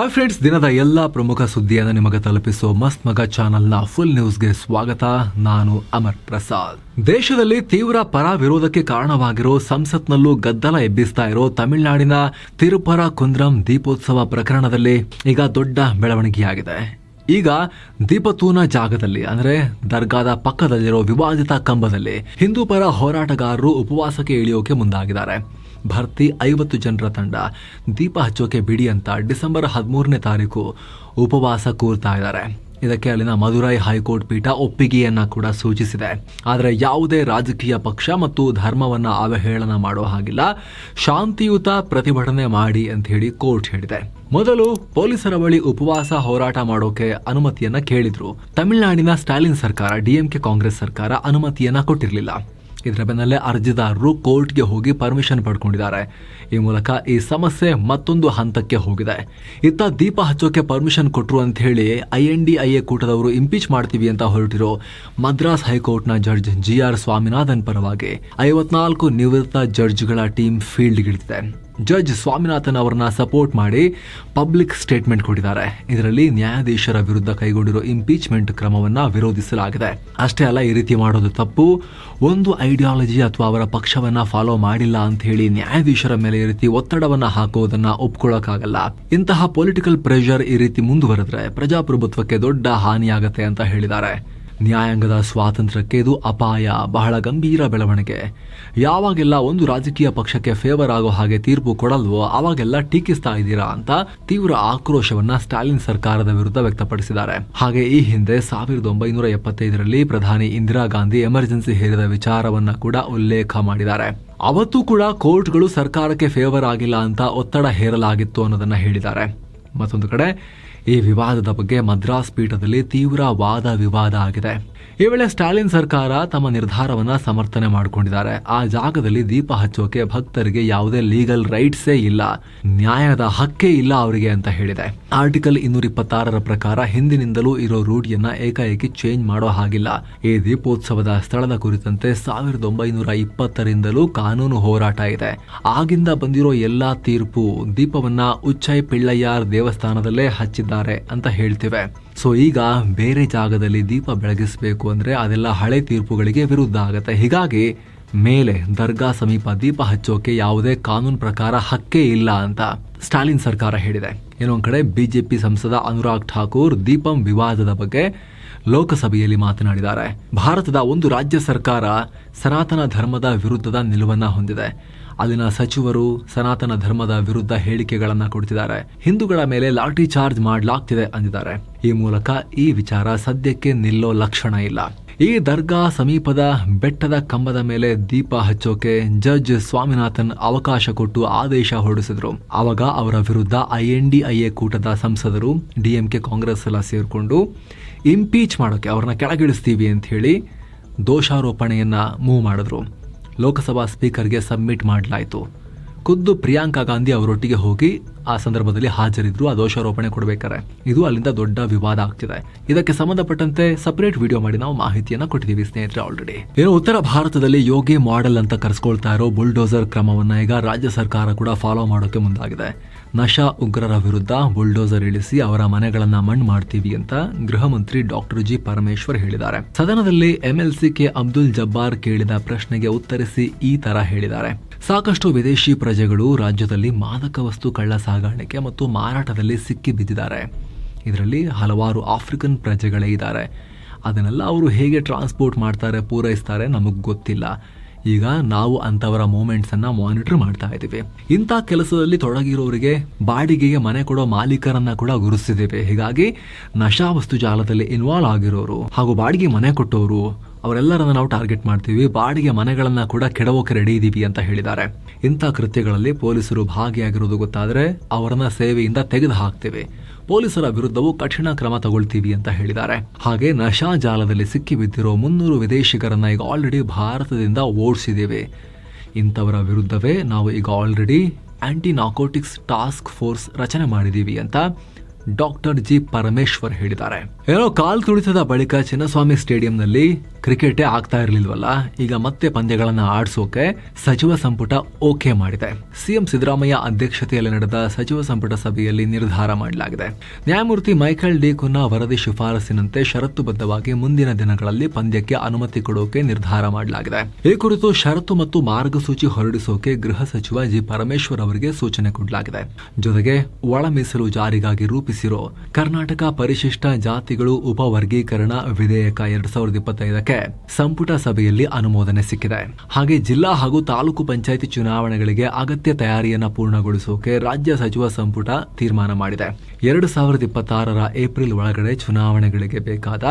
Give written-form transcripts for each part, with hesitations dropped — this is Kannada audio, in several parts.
ಹಾಯ್ ಫ್ರೆಂಡ್ಸ್, ದಿನದ ಎಲ್ಲ ಪ್ರಮುಖ ಸುದ್ದಿಯನ್ನು ನಿಮಗೆ ತಲುಪಿಸೋ ಮಸ್ತ್ ಮಗ ಚಾನೆಲ್ನ ಫುಲ್ ನ್ಯೂಸ್ಗೆ ಸ್ವಾಗತ. ನಾನು ಅಮರ್ ಪ್ರಸಾದ್. ದೇಶದಲ್ಲಿ ತೀವ್ರ ಪರ ವಿರೋಧಕ್ಕೆ ಕಾರಣವಾಗಿರೋ ಸಂಸತ್ನಲ್ಲೂ ಗದ್ದಲ ಎಬ್ಬಿಸ್ತಾ ಇರೋ ತಮಿಳುನಾಡಿನ ತಿರುಪರಕುಂದ್ರಂ ದೀಪೋತ್ಸವ ಪ್ರಕರಣದಲ್ಲಿ ಈಗ ದೊಡ್ಡ ಬೆಳವಣಿಗೆಯಾಗಿದೆ. ಈಗ ದೀಪತೂನ ಜಾಗದಲ್ಲಿ ಅಂದ್ರೆ ದರ್ಗಾದ ಪಕ್ಕದಲ್ಲಿರೋ ವಿವಾದಿತ ಕಂಬದಲ್ಲಿ ಹಿಂದೂ ಪರ ಹೋರಾಟಗಾರರು ಉಪವಾಸಕ್ಕೆ ಇಳಿಯೋಕೆ ಮುಂದಾಗಿದ್ದಾರೆ. ಭರ್ತಿ 50 ಜನರ ತಂಡ ದೀಪ ಹಚ್ಚೋಕೆ ಬಿಡಿ ಅಂತ ಡಿಸೆಂಬರ್ 13ನೇ ತಾರೀಕು ಉಪವಾಸ ಕೂರ್ತಾ ಇದ್ದಾರೆ. ಇದಕ್ಕೆ ಅಲ್ಲಿನ ಮದುರೈ ಹೈಕೋರ್ಟ್ ಪೀಠ ಒಪ್ಪಿಗೆಯನ್ನ ಕೂಡ ಸೂಚಿಸಿದೆ. ಆದರೆ ಯಾವುದೇ ರಾಜಕೀಯ ಪಕ್ಷ ಮತ್ತು ಧರ್ಮವನ್ನ ಅವಹೇಳನ ಮಾಡೋ ಹಾಗಿಲ್ಲ, ಶಾಂತಿಯುತ ಪ್ರತಿಭಟನೆ ಮಾಡಿ ಅಂತ ಹೇಳಿ ಕೋರ್ಟ್ ಹೇಳಿದೆ. ಮೊದಲು ಪೊಲೀಸರ ಬಳಿ ಉಪವಾಸ ಹೋರಾಟ ಮಾಡೋಕೆ ಅನುಮತಿಯನ್ನ ಕೇಳಿದ್ರು. ತಮಿಳುನಾಡಿನ ಸ್ಟಾಲಿನ್ ಸರ್ಕಾರ, ಡಿಎಂಕೆ ಕಾಂಗ್ರೆಸ್ ಸರ್ಕಾರ ಅನುಮತಿಯನ್ನ ಕೊಟ್ಟಿರಲಿಲ್ಲ. ಇದರ ಬೆನ್ನಲ್ಲೇ ಅರ್ಜಿದಾರರು ಕೋರ್ಟ್ಗೆ ಹೋಗಿ ಪರ್ಮಿಷನ್ ಪಡ್ಕೊಂಡಿದ್ದಾರೆ. ಈ ಮೂಲಕ ಈ ಸಮಸ್ಯೆ ಮತ್ತೊಂದು ಹಂತಕ್ಕೆ ಹೋಗಿದೆ. ಇತ್ತ ದೀಪ ಹಚ್ಚೋಕೆ ಪರ್ಮಿಷನ್ ಕೊಟ್ರು ಅಂತ ಹೇಳಿ INDIA ಕೂಟದವರು ಇಂಪೀಚ್ ಮಾಡ್ತೀವಿ ಅಂತ ಹೊರಟಿರೋ ಮದ್ರಾಸ್ ಹೈಕೋರ್ಟ್ನ ಜಡ್ಜ್ GR ಸ್ವಾಮಿನಾಥನ್ ಪರವಾಗಿ 54 ನಿವೃತ್ತ ಜಡ್ಜ್ಗಳ ಟೀಮ್ ಫೀಲ್ಡ್ಗಿಳಿದಿದೆ. ಜಡ್ಜ್ ಸ್ವಾಮಿನಾಥನ್ ಅವರನ್ನ ಸಪೋರ್ಟ್ ಮಾಡಿ ಪಬ್ಲಿಕ್ ಸ್ಟೇಟ್ಮೆಂಟ್ ಕೊಟ್ಟಿದ್ದಾರೆ. ಇದರಲ್ಲಿ ನ್ಯಾಯಾಧೀಶರ ವಿರುದ್ಧ ಕೈಗೊಂಡಿರೋ ಇಂಪೀಚ್ಮೆಂಟ್ ಕ್ರಮವನ್ನ ವಿರೋಧಿಸಲಾಗಿದೆ. ಅಷ್ಟೇ ಅಲ್ಲ, ಈ ರೀತಿ ಮಾಡೋದು ತಪ್ಪು, ಒಂದು ಐಡಿಯಾಲಜಿ ಅಥವಾ ಅವರ ಪಕ್ಷವನ್ನ ಫಾಲೋ ಮಾಡಿಲ್ಲ ಅಂತ ಹೇಳಿ ನ್ಯಾಯಾಧೀಶರ ಮೇಲೆ ಈ ರೀತಿ ಒತ್ತಡವನ್ನ ಹಾಕೋದನ್ನ ಒಪ್ಕೊಳ್ಳೋಕ್ಕಾಗಲ್ಲ. ಇಂತಹ ಪೊಲಿಟಿಕಲ್ ಪ್ರೆಷರ್ ಈ ರೀತಿ ಮುಂದುವರೆದ್ರೆ ಪ್ರಜಾಪ್ರಭುತ್ವಕ್ಕೆ ದೊಡ್ಡ ಹಾನಿಯಾಗತ್ತೆ ಅಂತ ಹೇಳಿದ್ದಾರೆ. ನ್ಯಾಯಾಂಗದ ಸ್ವಾತಂತ್ರ್ಯಕ್ಕೆ ಇದು ಅಪಾಯ, ಬಹಳ ಗಂಭೀರ ಬೆಳವಣಿಗೆ. ಯಾವಾಗೆಲ್ಲ ಒಂದು ರಾಜಕೀಯ ಪಕ್ಷಕ್ಕೆ ಫೇವರ್ ಆಗೋ ಹಾಗೆ ತೀರ್ಪು ಕೊಡಲ್ವೋ ಅವಾಗೆಲ್ಲ ಟೀಕಿಸ್ತಾ ಇದ್ದೀರಾ ಅಂತ ತೀವ್ರ ಆಕ್ರೋಶವನ್ನ ಸ್ಟಾಲಿನ್ ಸರ್ಕಾರದ ವಿರುದ್ಧ ವ್ಯಕ್ತಪಡಿಸಿದ್ದಾರೆ. ಹಾಗೆ ಈ ಹಿಂದೆ 1975ರಲ್ಲಿ ಪ್ರಧಾನಿ ಇಂದಿರಾ ಗಾಂಧಿ ಎಮರ್ಜೆನ್ಸಿ ಹೇರಿದ ವಿಚಾರವನ್ನ ಕೂಡ ಉಲ್ಲೇಖ ಮಾಡಿದ್ದಾರೆ. ಅವತ್ತು ಕೂಡ ಕೋರ್ಟ್ಗಳು ಸರ್ಕಾರಕ್ಕೆ ಫೇವರ್ ಆಗಿಲ್ಲ ಅಂತ ಒತ್ತಡ ಹೇರಲಾಗಿತ್ತು ಅನ್ನೋದನ್ನ ಹೇಳಿದ್ದಾರೆ. ಮತ್ತೊಂದು ಕಡೆ ಈ ವಿವಾದದ ಬಗ್ಗೆ ಮದ್ರಾಸ್ ಪೀಠದಲ್ಲಿ ತೀವ್ರ ವಾದ ವಿವಾದ ಆಗಿದೆ. ಈ ವೇಳೆ ಸ್ಟಾಲಿನ್ ಸರ್ಕಾರ ತಮ್ಮ ನಿರ್ಧಾರವನ್ನ ಸಮರ್ಥನೆ ಮಾಡಿಕೊಂಡಿದ್ದಾರೆ. ಆ ಜಾಗದಲ್ಲಿ ದೀಪ ಹಚ್ಚೋಕೆ ಭಕ್ತರಿಗೆ ಯಾವುದೇ ಲೀಗಲ್ ರೈಟ್ಸೇ ಇಲ್ಲ, ನ್ಯಾಯದ ಹಕ್ಕೇ ಇಲ್ಲ ಅವರಿಗೆ ಅಂತ ಹೇಳಿದೆ. ಆರ್ಟಿಕಲ್ 226ರ ಪ್ರಕಾರ ಹಿಂದಿನಿಂದಲೂ ಇರೋ ರೂಢಿಯನ್ನ ಏಕಾಏಕಿ ಚೇಂಜ್ ಮಾಡೋ ಹಾಗಿಲ್ಲ. ಈ ದೀಪೋತ್ಸವದ ಸ್ಥಳದ ಕುರಿತಂತೆ 1920ರಿಂದಲೂ ಕಾನೂನು ಹೋರಾಟ ಇದೆ. ಆಗಿಂದ ಬಂದಿರೋ ಎಲ್ಲಾ ತೀರ್ಪು ದೀಪವನ್ನ ಉಚ್ಚೈ ಪಿಳ್ಳಯ್ಯಾರ್ ದೇವಸ್ಥಾನದಲ್ಲೇ ಹಚ್ಚಿದ್ದಾರೆ ಅಂತ ಹೇಳ್ತಿವೆ. ಸೊ ಈಗ ಬೇರೆ ಜಾಗದಲ್ಲಿ ದೀಪ ಬೆಳಗಿಸಬೇಕು ಅಂದ್ರೆ ಅದೆಲ್ಲ ಹಳೆ ತೀರ್ಪುಗಳಿಗೆ ವಿರುದ್ಧ ಆಗತ್ತೆ. ಹೀಗಾಗಿ ಮೇಲೆ ದರ್ಗಾ ಸಮೀಪ ದೀಪ ಹಚ್ಚೋಕೆ ಯಾವುದೇ ಕಾನೂನು ಪ್ರಕಾರ ಹಕ್ಕೇ ಇಲ್ಲ ಅಂತ ಸ್ಟಾಲಿನ್ ಸರ್ಕಾರ ಹೇಳಿದೆ. ಇನ್ನೊಂದ್ ಕಡೆ ಬಿಜೆಪಿ ಸಂಸದ ಅನುರಾಗ್ ಠಾಕೂರ್ ದೀಪಂ ವಿವಾದದ ಬಗ್ಗೆ ಲೋಕಸಭೆಯಲ್ಲಿ ಮಾತನಾಡಿದ್ದಾರೆ. ಭಾರತದ ಒಂದು ರಾಜ್ಯ ಸರ್ಕಾರ ಸನಾತನ ಧರ್ಮದ ವಿರುದ್ಧದ ನಿಲುವನ್ನ ಹೊಂದಿದೆ. ಅಲ್ಲಿನ ಸಚಿವರು ಸನಾತನ ಧರ್ಮದ ವಿರುದ್ಧ ಹೇಳಿಕೆಗಳನ್ನ ಕೊಡ್ತಿದ್ದಾರೆ. ಹಿಂದೂಗಳ ಮೇಲೆ ಲಾಠಿ ಚಾರ್ಜ್ ಮಾಡಲಾಗ್ತಿದೆ ಅಂದಿದ್ದಾರೆ. ಈ ಮೂಲಕ ಈ ವಿಚಾರ ಸದ್ಯಕ್ಕೆ ನಿಲ್ಲೋ ಲಕ್ಷಣ ಇಲ್ಲ. ಈ ದರ್ಗಾ ಸಮೀಪದ ಬೆಟ್ಟದ ಕಂಬದ ಮೇಲೆ ದೀಪ ಹಚ್ಚೋಕೆ ಜಡ್ಜ್ ಸ್ವಾಮಿನಾಥನ್ ಅವಕಾಶ ಕೊಟ್ಟು ಆದೇಶ ಹೊರಡಿಸಿದ್ರು. ಆವಾಗ ಅವರ ವಿರುದ್ಧ INDIA ಕೂಟದ ಸಂಸದರು DMK ಕಾಂಗ್ರೆಸ್ ಎಲ್ಲ ಸೇರ್ಕೊಂಡು ಇಂಪೀಚ್ ಮಾಡೋಕೆ ಅವ್ರನ್ನ ಕೆಳಗಿಳಿಸ್ತೀವಿ ಅಂತ ಹೇಳಿ ದೋಷಾರೋಪಣೆಯನ್ನ ಮೂವ್ ಮಾಡಿದ್ರು. ಲೋಕಸಭಾ ಸ್ಪೀಕರ್ಗೆ ಸಬ್ಮಿಟ್ ಮಾಡಲಾಯಿತು. ಖುದ್ದು ಪ್ರಿಯಾಂಕಾ ಗಾಂಧಿ ಅವರೊಟ್ಟಿಗೆ ಹೋಗಿ ಆ ಸಂದರ್ಭದಲ್ಲಿ ಹಾಜರಿದ್ರು ಆ ದೋಷಾರೋಪಣೆ ಕೊಡಬೇಕಾರೆ. ಇದು ಅಲ್ಲಿಂದ ದೊಡ್ಡ ವಿವಾದ ಆಗ್ತಿದೆ. ಇದಕ್ಕೆ ಸಂಬಂಧಪಟ್ಟಂತೆ ಸಪರೇಟ್ ವಿಡಿಯೋ ಮಾಡಿ ನಾವು ಮಾಹಿತಿಯನ್ನ ಕೊಟ್ಟಿದ್ದೀವಿ ಸ್ನೇಹಿತರೆ ಆಲ್ರೆಡಿ. ಏನು ಉತ್ತರ ಭಾರತದಲ್ಲಿ ಯೋಗಿ ಮಾಡೆಲ್ ಅಂತ ಕರೆಸ್ಕೊಳ್ತಾ ಇರೋ ಬುಲ್ಡೋಸರ್ ಕ್ರಮವನ್ನ ಈಗ ರಾಜ್ಯ ಸರ್ಕಾರ ಕೂಡ ಫಾಲೋ ಮಾಡೋಕೆ ಮುಂದಾಗಿದೆ. ನಶಾ ಉಗ್ರರ ವಿರುದ್ಧ ಬುಲ್ಡೋಸರ್ ಇಳಿಸಿ ಅವರ ಮನೆಗಳನ್ನ ಮಣ್ಣು ಮಾಡ್ತೀವಿ ಅಂತ ಗೃಹ ಮಂತ್ರಿ ಡಾಕ್ಟರ್ G ಪರಮೇಶ್ವರ್ ಹೇಳಿದ್ದಾರೆ. ಸದನದಲ್ಲಿ MLC ಕೆ ಅಬ್ದುಲ್ ಜಬ್ಬಾರ್ ಕೇಳಿದ ಪ್ರಶ್ನೆಗೆ ಉತ್ತರಿಸಿ ಈ ತರ ಹೇಳಿದ್ದಾರೆ. ಸಾಕಷ್ಟು ವಿದೇಶಿ ಪ್ರಜೆಗಳು ರಾಜ್ಯದಲ್ಲಿ ಮಾದಕ ವಸ್ತು ಕಳ್ಳ ಸಾಗಾಣಿಕೆ ಮತ್ತು ಮಾರಾಟದಲ್ಲಿ ಸಿಕ್ಕಿ ಬಿದ್ದಿದ್ದಾರೆ. ಇದರಲ್ಲಿ ಹಲವಾರು ಆಫ್ರಿಕನ್ ಪ್ರಜೆಗಳೇ ಇದ್ದಾರೆ. ಅದನ್ನೆಲ್ಲ ಅವರು ಹೇಗೆ ಟ್ರಾನ್ಸ್ಪೋರ್ಟ್ ಮಾಡ್ತಾರೆ, ಪೂರೈಸ್ತಾರೆ ನಮಗ್ ಗೊತ್ತಿಲ್ಲ. ಈಗ ನಾವು ಅಂತವರ ಮೂವ್ಮೆಂಟ್ಸ್ ಅನ್ನ ಮಾನಿಟರ್ ಮಾಡ್ತಾ ಇದ್ದೀವಿ. ಇಂಥ ಕೆಲಸದಲ್ಲಿ ತೊಡಗಿರೋರಿಗೆ ಬಾಡಿಗೆಗೆ ಮನೆ ಕೊಡೋ ಮಾಲೀಕರನ್ನ ಕೂಡ ಗುರುತಿಸಿದ್ದೇವೆ. ಹೀಗಾಗಿ ನಶಾ ವಸ್ತು ಜಾಲದಲ್ಲಿ ಇನ್ವಾಲ್ವ್ ಆಗಿರೋರು ಹಾಗೂ ಬಾಡಿಗೆ ಮನೆ ಕೊಟ್ಟವರು ಅವರೆಲ್ಲರನ್ನ ನಾವು ಟಾರ್ಗೆಟ್ ಮಾಡ್ತೀವಿ. ಬಾಡಿಗೆ ಮನೆಗಳನ್ನ ಕೂಡ ಕೆಡವೋಕೆ ರೆಡಿ ಇದೀವಿ ಅಂತ ಹೇಳಿದ್ದಾರೆ. ಇಂಥ ಕೃತ್ಯಗಳಲ್ಲಿ ಪೊಲೀಸರು ಭಾಗಿಯಾಗಿರೋದು ಗೊತ್ತಾದ್ರೆ ಅವರನ್ನ ಸೇವೆಯಿಂದ ತೆಗೆದು ಹಾಕ್ತೇವೆ. ಪೊಲೀಸರ ವಿರುದ್ಧವೂ ಕಠಿಣ ಕ್ರಮ ತಗೊಳ್ತೀವಿ ಅಂತ ಹೇಳಿದ್ದಾರೆ. ಹಾಗೆ ನಶಾ ಜಾಲದಲ್ಲಿ ಸಿಕ್ಕಿ ಬಿದ್ದಿರೋ 300 ವಿದೇಶಿಗರನ್ನ ಈಗ ಆಲ್ರೆಡಿ ಭಾರತದಿಂದ ಓಡಿಸಿದ್ದೇವೆ. ಇಂಥವರ ವಿರುದ್ಧವೇ ನಾವು ಈಗ already anti narcotics task force ರಚನೆ ಮಾಡಿದೀವಿ ಅಂತ ಡಾಕ್ಟರ್ G ಪರಮೇಶ್ವರ್ ಹೇಳಿದ್ದಾರೆ. ಏನೋ ಕಾಲ್ ತುಳಿತದ ಬಳಿಕ ಚಿನ್ನಸ್ವಾಮಿ ಸ್ಟೇಡಿಯಂನಲ್ಲಿ ಕ್ರಿಕೆಟೇ ಆಗ್ತಾ ಇರಲಿಲ್ವಲ್ಲ, ಈಗ ಮತ್ತೆ ಪಂದ್ಯಗಳನ್ನ ಆಡಿಸೋಕೆ ಸಚಿವ ಸಂಪುಟ ಓಕೆ ಮಾಡಿದೆ. ಸಿಎಂ ಸಿದ್ದರಾಮಯ್ಯ ಅಧ್ಯಕ್ಷತೆಯಲ್ಲಿ ನಡೆದ ಸಚಿವ ಸಂಪುಟ ಸಭೆಯಲ್ಲಿ ನಿರ್ಧಾರ ಮಾಡಲಾಗಿದೆ. ನ್ಯಾಯಮೂರ್ತಿ ಮೈಕಲ್ ಡಿ ಕುನ್ನಾ ವರದಿ ಶಿಫಾರಸಿನಂತೆ ಷರತ್ತುಬದ್ಧವಾಗಿ ಮುಂದಿನ ದಿನಗಳಲ್ಲಿ ಪಂದ್ಯಕ್ಕೆ ಅನುಮತಿ ಕೊಡೋಕೆ ನಿರ್ಧಾರ ಮಾಡಲಾಗಿದೆ. ಈ ಕುರಿತು ಷರತ್ತು ಮತ್ತು ಮಾರ್ಗಸೂಚಿ ಹೊರಡಿಸೋಕೆ ಗೃಹ ಸಚಿವ ಜಿ ಪರಮೇಶ್ವರ್ ಅವರಿಗೆ ಸೂಚನೆ ಕೊಡಲಾಗಿದೆ. ಜೊತೆಗೆ ಒಳ ಮೀಸಲು ಜಾರಿಗಾಗಿ ರೂಪಿಸಿರೋ ಕರ್ನಾಟಕ ಪರಿಶಿಷ್ಟ ಜಾತಿಗಳು ಉಪವರ್ಗೀಕರಣ ವಿಧೇಯಕ 2025 ಸಂಪುಟ ಸಭೆಯಲ್ಲಿ ಅನುಮೋದನೆ ಸಿಕ್ಕಿದೆ. ಹಾಗೆ ಜಿಲ್ಲಾ ಹಾಗೂ ತಾಲೂಕು ಪಂಚಾಯಿತಿ ಚುನಾವಣೆಗಳಿಗೆ ಅಗತ್ಯ ತಯಾರಿಯನ್ನ ಪೂರ್ಣಗೊಳಿಸೋಕೆ ರಾಜ್ಯ ಸಚಿವ ಸಂಪುಟ ತೀರ್ಮಾನ ಮಾಡಿದೆ. 2026 ಏಪ್ರಿಲ್ ಒಳಗಡೆ ಚುನಾವಣೆಗಳಿಗೆ ಬೇಕಾದ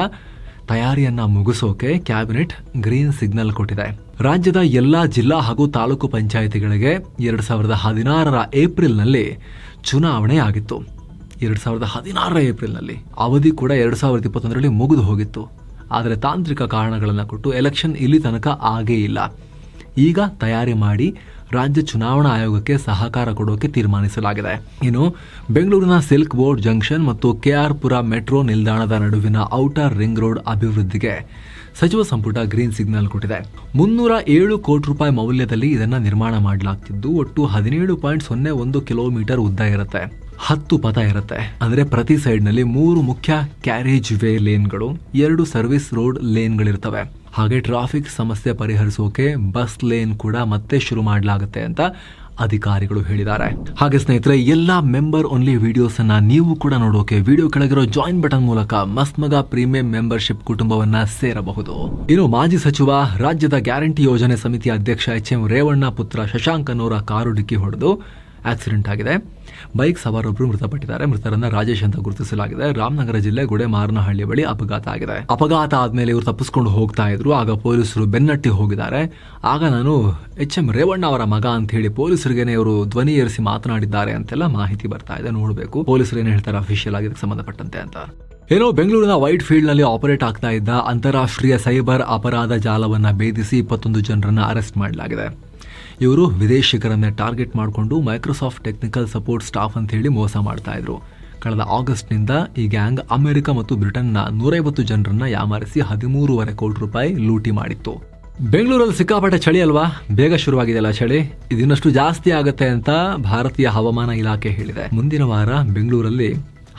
ತಯಾರಿಯನ್ನ ಮುಗಿಸೋಕೆ ಕ್ಯಾಬಿನೆಟ್ ಗ್ರೀನ್ ಸಿಗ್ನಲ್ ಕೊಟ್ಟಿದೆ. ರಾಜ್ಯದ ಎಲ್ಲಾ ಜಿಲ್ಲಾ ಹಾಗೂ ತಾಲೂಕು ಪಂಚಾಯಿತಿಗಳಿಗೆ 2016 ಏಪ್ರಿಲ್ನಲ್ಲಿ ಚುನಾವಣೆ ಆಗಿತ್ತು. 2016 ಏಪ್ರಿಲ್ನಲ್ಲಿ ಅವಧಿ ಕೂಡ 2021ರಲ್ಲಿ ಮುಗಿದು ಹೋಗಿತ್ತು. ಆದರೆ ತಾಂತ್ರಿಕ ಕಾರಣಗಳನ್ನು ಕೊಟ್ಟು ಎಲೆಕ್ಷನ್ ಇಲ್ಲಿ ತನಕ ಆಗೇ ಇಲ್ಲ. ಈಗ ತಯಾರಿ ಮಾಡಿ ರಾಜ್ಯ ಚುನಾವಣಾ ಆಯೋಗಕ್ಕೆ ಸಹಕಾರ ಕೊಡೋಕೆ ತೀರ್ಮಾನಿಸಲಾಗಿದೆ. ಇನ್ನು ಬೆಂಗಳೂರಿನ ಸಿಲ್ಕ್ ಬೋರ್ಡ್ ಜಂಕ್ಷನ್ ಮತ್ತು ಕೆಆರ್ ಪುರ ಮೆಟ್ರೋ ನಿಲ್ದಾಣದ ನಡುವಿನ ಔಟರ್ ರಿಂಗ್ ರೋಡ್ ಅಭಿವೃದ್ಧಿಗೆ ಸಚಿವ ಸಂಪುಟ ಗ್ರೀನ್ ಸಿಗ್ನಲ್ ಕೊಟ್ಟಿದೆ. 307 ಕೋಟಿ ರೂಪಾಯಿ ಮೌಲ್ಯದಲ್ಲಿ ಇದನ್ನ ನಿರ್ಮಾಣ ಮಾಡಲಾಗ್ತಿದ್ದು ಒಟ್ಟು 17.01 ಕಿಲೋಮೀಟರ್ ಉದ್ದ ಇರುತ್ತೆ. 10 ಪಥ ಇರುತ್ತೆ. ಅಂದ್ರೆ ಪ್ರತಿ ಸೈಡ್ ನಲ್ಲಿ 3 ಮುಖ್ಯ ಕ್ಯಾರೇಜ್ ವೇ ಲೇನ್ಗಳು, 2 ಸರ್ವಿಸ್ ರೋಡ್ ಲೇನ್ಗಳಿರ್ತವೆ. ಹಾಗೆ ಟ್ರಾಫಿಕ್ ಸಮಸ್ಯೆ ಪರಿಹರಿಸೋಕೆ ಬಸ್ ಲೇನ್ ಕೂಡ ಮತ್ತೆ ಶುರು ಮಾಡಲಾಗುತ್ತೆ ಅಂತ ಅಧಿಕಾರಿಗಳು ಹೇಳಿದ್ದಾರೆ. ಹಾಗೆ ಸ್ನೇಹಿತರೆ, ಎಲ್ಲಾ ಮೆಂಬರ್ ಓನ್ಲಿ ವಿಡಿಯೋಸ್ ಅನ್ನ ನೀವು ಕೂಡ ನೋಡೋಕೆ ವಿಡಿಯೋ ಕೆಳಗಿರೋ ಜಾಯಿನ್ ಬಟನ್ ಮೂಲಕ ಮಸ್ತ್ ಮಗ ಪ್ರೀಮಿಯಂ ಮೆಂಬರ್ಶಿಪ್ ಕುಟುಂಬವನ್ನ ಸೇರಬಹುದು. ಇನ್ನು ಮಾಜಿ ಸಚಿವ, ರಾಜ್ಯದ ಗ್ಯಾರಂಟಿ ಯೋಜನೆ ಸಮಿತಿ ಅಧ್ಯಕ್ಷ ಎಚ್.ಎಂ. ರೇವಣ್ಣ ಪುತ್ರ ಶಶಾಂಕ್ ಅನ್ನೋರ ಕಾರು ಡಿಕ್ಕಿ ಹೊಡೆದು ಆಕ್ಸಿಡೆಂಟ್ ಆಗಿದೆ. ಬೈಕ್ ಸವಾರೊಬ್ಬರು ಮೃತಪಟ್ಟಿದ್ದಾರೆ. ಮೃತರನ್ನ ರಾಜೇಶ್ ಅಂತ ಗುರುತಿಸಲಾಗಿದೆ. ರಾಮನಗರ ಜಿಲ್ಲೆ ಗುಡೆಮಾರನಹಳ್ಳಿ ಬಳಿ ಅಪಘಾತ ಆಗಿದೆ. ಅಪಘಾತ ಆದ್ಮೇಲೆ ಇವರು ತಪ್ಪಿಸ್ಕೊಂಡು ಹೋಗ್ತಾ ಇದ್ರು. ಆಗ ಪೊಲೀಸರು ಬೆನ್ನಟ್ಟಿ ಹೋಗಿದ್ದಾರೆ. ಆಗ ನಾನು ಎಚ್.ಎಂ. ರೇವಣ್ಣ ಅವರ ಮಗ ಅಂತ ಹೇಳಿ ಪೊಲೀಸರಿಗೇನೆ ಇವರು ಧ್ವನಿ ಏರಿಸಿ ಮಾತನಾಡಿದ್ದಾರೆ ಅಂತೆಲ್ಲ ಮಾಹಿತಿ ಬರ್ತಾ ಇದೆ. ನೋಡಬೇಕು ಪೊಲೀಸರು ಏನ್ ಹೇಳ್ತಾರೆ ಅಫಿಷಿಯಲ್ ಆಗಿ ಸಂಬಂಧಪಟ್ಟಂತೆ ಅಂತ. ಏನೋ ಬೆಂಗಳೂರಿನ ವೈಟ್ ಫೀಲ್ಡ್ ನಲ್ಲಿ ಆಪರೇಟ್ ಆಗ್ತಾ ಇದ್ದ ಅಂತಾರಾಷ್ಟ್ರೀಯ ಸೈಬರ್ ಅಪರಾಧ ಜಾಲವನ್ನ ಭೇದಿಸಿ 21 ಜನರನ್ನ ಅರೆಸ್ಟ್ ಮಾಡಲಾಗಿದೆ. ಇವರು ವಿದೇಶಿಗರನ್ನ ಟಾರ್ಗೆಟ್ ಮಾಡಿಕೊಂಡು ಮೈಕ್ರೋಸಾಫ್ಟ್ ಟೆಕ್ನಿಕಲ್ ಸಪೋರ್ಟ್ ಸ್ಟಾಫ್ ಅಂತ ಹೇಳಿ ಮೋಸ ಮಾಡ್ತಾ ಇದ್ರು. ಕಳೆದ ಆಗಸ್ಟ್ನಿಂದ ಈ ಗ್ಯಾಂಗ್ ಅಮೆರಿಕ ಮತ್ತು ಬ್ರಿಟನ್ನ 150 ಜನರನ್ನ ಯಾಮಾರಿಸಿ 13.5 ಕೋಟಿ ರೂಪಾಯಿ ಲೂಟಿ ಮಾಡಿತ್ತು. ಬೆಂಗಳೂರಲ್ಲಿ ಸಿಕ್ಕಾಪಟ್ಟೆ ಚಳಿ ಅಲ್ವಾ? ಬೇಗ ಶುರುವಾಗಿದೆಯಲ್ಲ ಚಳಿ. ಇದಿನ್ನಷ್ಟು ಜಾಸ್ತಿ ಆಗುತ್ತೆ ಅಂತ ಭಾರತೀಯ ಹವಾಮಾನ ಇಲಾಖೆ ಹೇಳಿದೆ. ಮುಂದಿನ ವಾರ ಬೆಂಗಳೂರಲ್ಲಿ